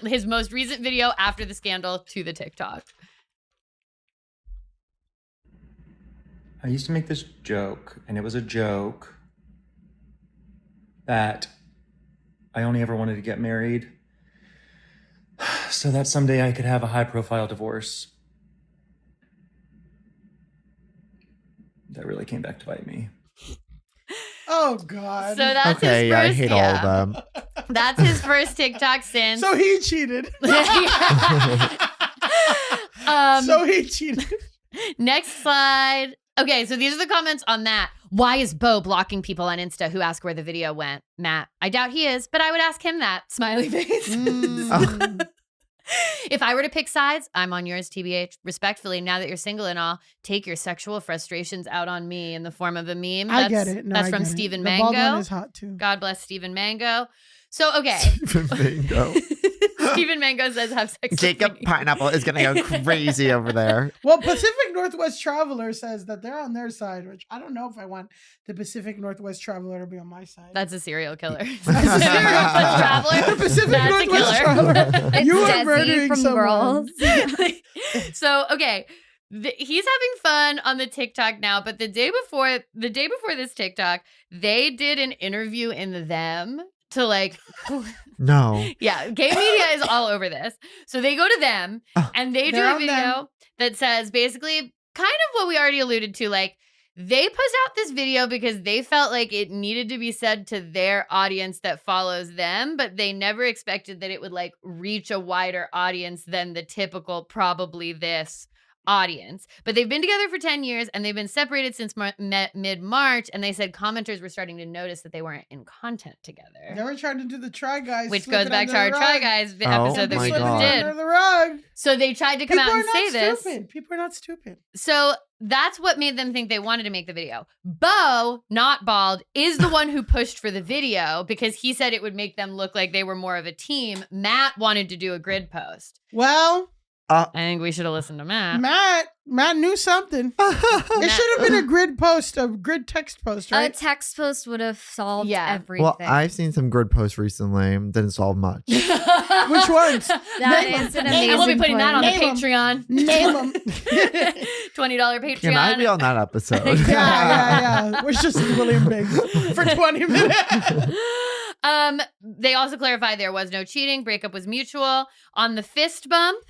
his most recent video after the scandal to the TikTok. I used to make this joke, and it was a joke that I only ever wanted to get married so that someday I could have a high-profile divorce. That really came back to bite me. Oh God. So that's Okay, his yeah, first. I hate all of them. That's his first TikTok since. So he cheated. So he cheated. Next slide. Okay, so these are the comments on that. Why is Beau blocking people on Insta who ask where the video went? Matt, I doubt he is, but I would ask him that. Smiley face. If I were to pick sides, I'm on yours, TBH. Respectfully, now that you're single and all, take your sexual frustrations out on me in the form of a meme. I get it. No, that's I from get it. Stephen The bald Mango. one is hot too. God bless Stephen Mango. So, okay. Stephen Mango. Stephen Mango says have sex with Jacob me. Pineapple is going to go crazy over there. Well, Pacific Northwest Traveler says that they're on their side, which I don't know if I want the Pacific Northwest Traveler to be on my side. That's a serial killer. That's a serial traveler. The Pacific That's a Northwest killer. Traveler. It's You are Desi murdering from someone. Girls. So, okay. He's having fun on the TikTok now, but the day before this TikTok, they did an interview in Them to like No. yeah, gay media is all over this. So they go to Them and they do They're a on video Them. that says basically kind of what we already alluded to, like they put out this video because they felt like it needed to be said to their audience that follows them, but they never expected that it would like reach a wider audience than the typical probably this audience. But they've been together for 10 years and they've been separated since mid-March, and they said commenters were starting to notice that they weren't in content together. They were trying to do the Try Guys, Which slip goes it back to under our the Try rug. Guys Oh episode that my we Slip it God. did. under the rug. So they tried to come People out are and not say this. stupid. People are not stupid. So that's what made them think they wanted to make the video. Beau, not bald, is the one who pushed for the video because he said it would make them look like they were more of a team. Matt wanted to do a grid post. Well, I think we should have listened to Matt. Matt knew something. It should have been a grid post, a grid text post, A right? text post would have solved Yeah. everything. Well, I've seen some grid posts recently. Didn't solve much. Which ones? That is an amazing We'll be putting that on the Name 'em. Patreon. Name them. $20 Patreon. Can I be on that episode? Yeah. We're just William Biggs for 20 minutes. They also clarified there was no cheating. Breakup was mutual. On the fist bump,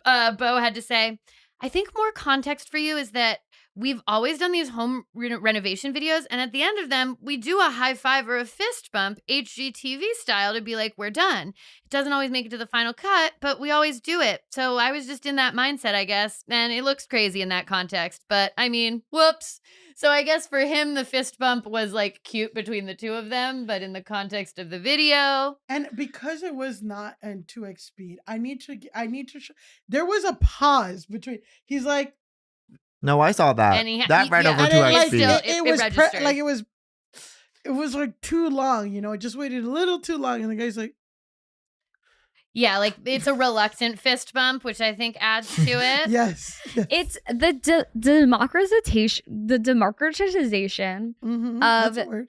Beau had to say, I think more context for you is that we've always done these home renovation videos, and at the end of them, we do a high five or a fist bump, HGTV style, to be like, we're done. It doesn't always make it to the final cut, but we always do it. So I was just in that mindset, I guess, and it looks crazy in that context, but I mean, whoops. So I guess for him, the fist bump was like cute between the two of them, but in the context of the video. And because it was not in 2x speed, I need to there was a pause between, he's like, No, I saw that. And he That ran yeah, over and 2x like, speed. still- it it was registered. it was like too long, It just waited a little too long, and the guy's like, Yeah, like it's a reluctant fist bump, which I think adds to it. yes. It's the democratization That's a word.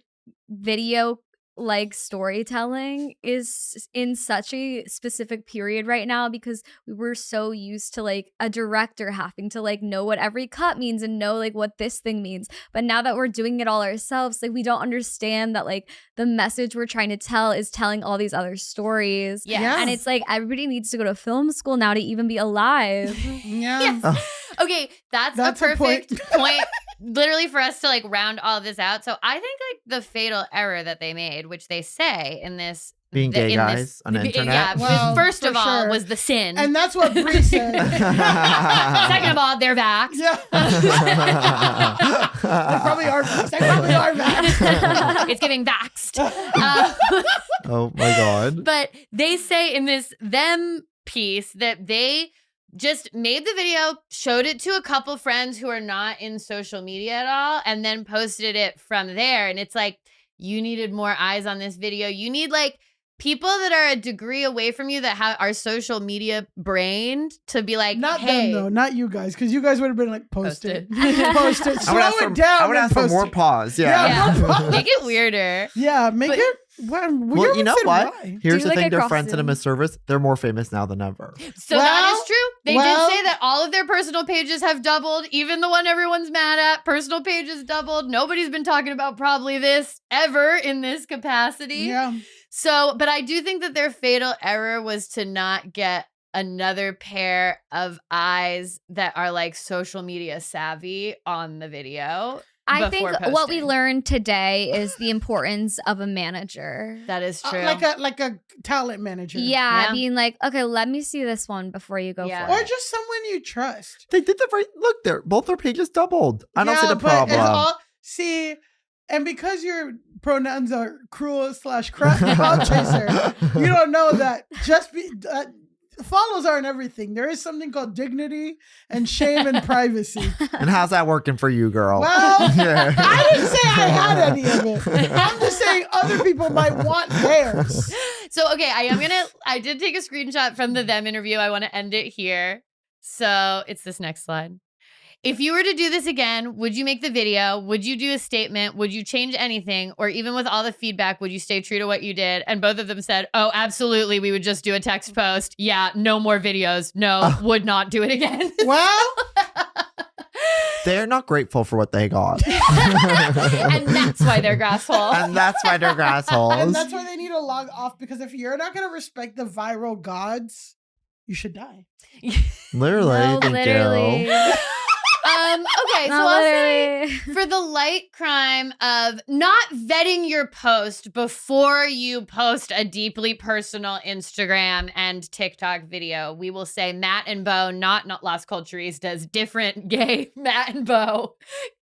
video like storytelling is in such a specific period right now because we were so used to like a director having to like know what every cut means and know like what this thing means, but now that we're doing it all ourselves, like we don't understand that like the message we're trying to tell is telling all these other stories. Yeah. And it's like everybody needs to go to film school now to even be alive. Yeah. Okay, that's That's a a point. perfect point. Literally for us to like round all of this out. So I think like the fatal error that they made, which they say in this Being gay guys on the internet? Yeah, Well, first for of all sure. was the sin. And that's what Brie said. Second of all, they're vaxxed. Yeah. They probably are vaxxed. It's giving vaxxed. Oh my God. But they say in this Them piece that they just made the video, showed it to a couple friends who are not in social media at all, and then posted it from there. And it's like, you needed more eyes on this video. You need like people that are a degree away from you that are social media brained to be like, Not hey, them though, not you guys, because you guys would have been like, post it. Post it. I would Slow ask it for, down. I would and ask for post more it. pause. Yeah. Yeah. Make it weirder. Yeah, make But- it Well, you know what? Here's Do the like thing: a their cross friends sent zoom. them a service. They're more famous now than ever. So that is true. They did say that all of their personal pages have doubled. Even the one everyone's mad at, personal pages doubled. Nobody's been talking about probably this ever in this capacity. Yeah. So, but I do think that their fatal error was to not get another pair of eyes that are like social media savvy on the video. I think what we posting. learned today is the importance of a manager. That is true. Like a talent manager. Yeah, being like, okay, let me see this one before you go for Or it. just someone you trust. They did the right. Look, there, both their pages doubled. I don't see the but it's problem. see, and because your pronouns are cruel / crowd chaser, you don't know that follows aren't everything. There is something called dignity and shame and privacy. And how's that working for you, girl? Well, Yeah. I didn't say I had any of it. I'm just saying other people might want theirs. So, okay, I did take a screenshot from the them interview. I want to end it here. So it's this next slide. If you were to do this again, would you make the video? Would you do a statement? Would you change anything? Or even with all the feedback, would you stay true to what you did? And both of them said, oh, absolutely. We would just do a text post. Yeah, no more videos. No, would not do it again. Well, They're not grateful for what they got. And that's why they're grasshole. And that's why they're grassholes. and that's why they need to log off, because if you're not going to respect the viral gods, you should die. Literally. No, thank literally. you. Okay, so No, I'll say literally. for the light crime of not vetting your post before you post a deeply personal Instagram and TikTok video, we will say Matt and Beau, not Las Culturistas, different gay Matt and Beau.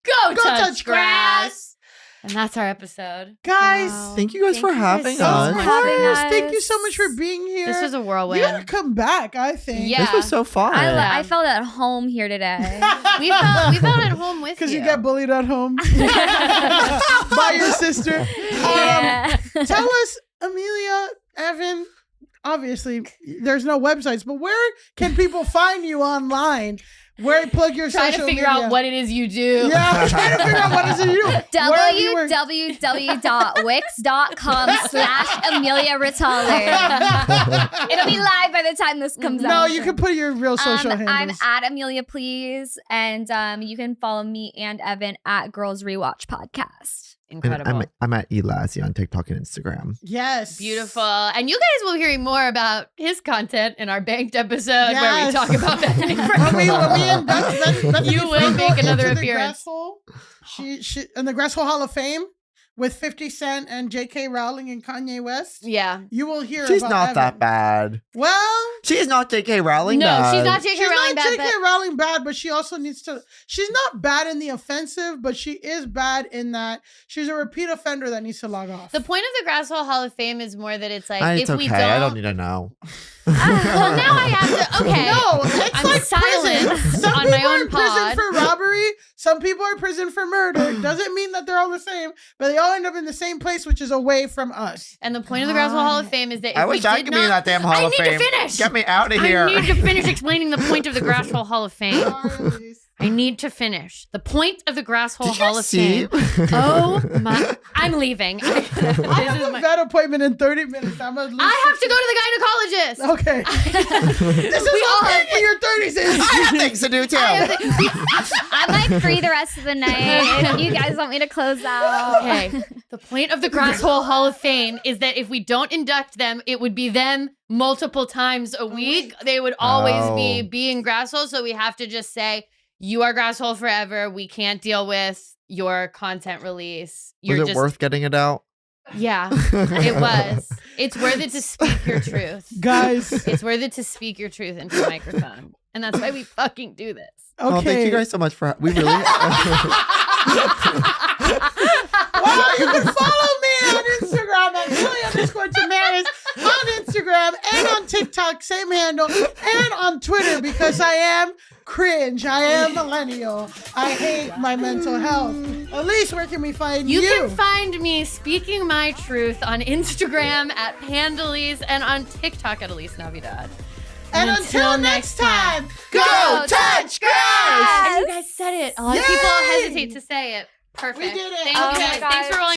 Go touch grass. And that's our episode. Guys, Thank you guys for having so us. much. Thank you so much for being here. This was a You whirlwind. gotta come back, I think. Yeah. This was so fun. I felt at home here today. We felt at home with you. Because you get bullied at home by your sister. Yeah. Tell us, Amelia, Evan, obviously there's no websites, but where can people find you online? Where plug your trying social to figure media? out what it is you do. Yeah, I'm trying to figure out what is it you do. www.wix.com/Amelia Ritthaler. It'll be live by the time this comes out. No, you can put your real social I'm handles. at Amelia Please, and you can follow me and Evan at Girls Rewatch Podcast. Incredible. I'm at Elise on TikTok and Instagram. Yes. Beautiful. And you guys will be hearing more about his content in our banked episode where we talk about that. You will make another appearance. She in the Grasshole Hall of Fame with 50 Cent and J.K. Rowling and Kanye West. Yeah. You will hear She's about not Evan. that bad. Well, She's not J.K. Rowling No, bad. she's not J.K. she's Rowling not bad. J.K. Rowling bad, but she also needs to. She's not bad in the offensive, but she is bad in that she's a repeat offender that needs to log off. The point of the Grasshole Hall of Fame is more that it's like, It's if okay. we don't. I don't need to know. Well, now I have to. Okay. No, it's I'm like silent prison. Some on people my are own in prison pod. for robbery. Some people are in prison for murder. Doesn't mean that they're all the same, but they all end up in the same place, which is away from us. And the point of the Grasshole Hall of Fame is that if I wish we I did could not, be in that damn Hall of Fame. I need to finish. Get me out of here. I need to finish explaining the point of the Grasshole Hall of Fame. I need to finish. The point of the Grasshole Did you Hall of see? Fame. Oh my. I'm leaving. I have a vet appointment in 30 minutes. I have to go to the gynecologist. Okay. This is all right for your 30s. I have things to do too. I'm like free the rest of the night. If you guys want me to close out. Okay. The point of the Grasshole Hall of Fame is that if we don't induct them, it would be them multiple times a week. They would always be being Grasshole. So we have to just say, you are Grasshole forever. We can't deal with your content release. You're Was it just worth getting it out? Yeah, it was. It's worth it to speak your truth. Guys. It's worth it to speak your truth into a microphone. And that's why we fucking do this. Okay. Oh, thank you guys so much for we really Well, you can follow me on Instagram at Julia_Tamarez on Instagram and on TikTok, same handle, and on Twitter because I am cringe. I am millennial. I hate my mental health. Alise, where can we find you? You can find me speaking my truth on Instagram at Pandalise and on TikTok at Alise Navidad. And until next time, go touch grass! And you guys said it. A lot of people hesitate to say it. Perfect. We did it. Thank you Okay. guys. Thanks for rolling.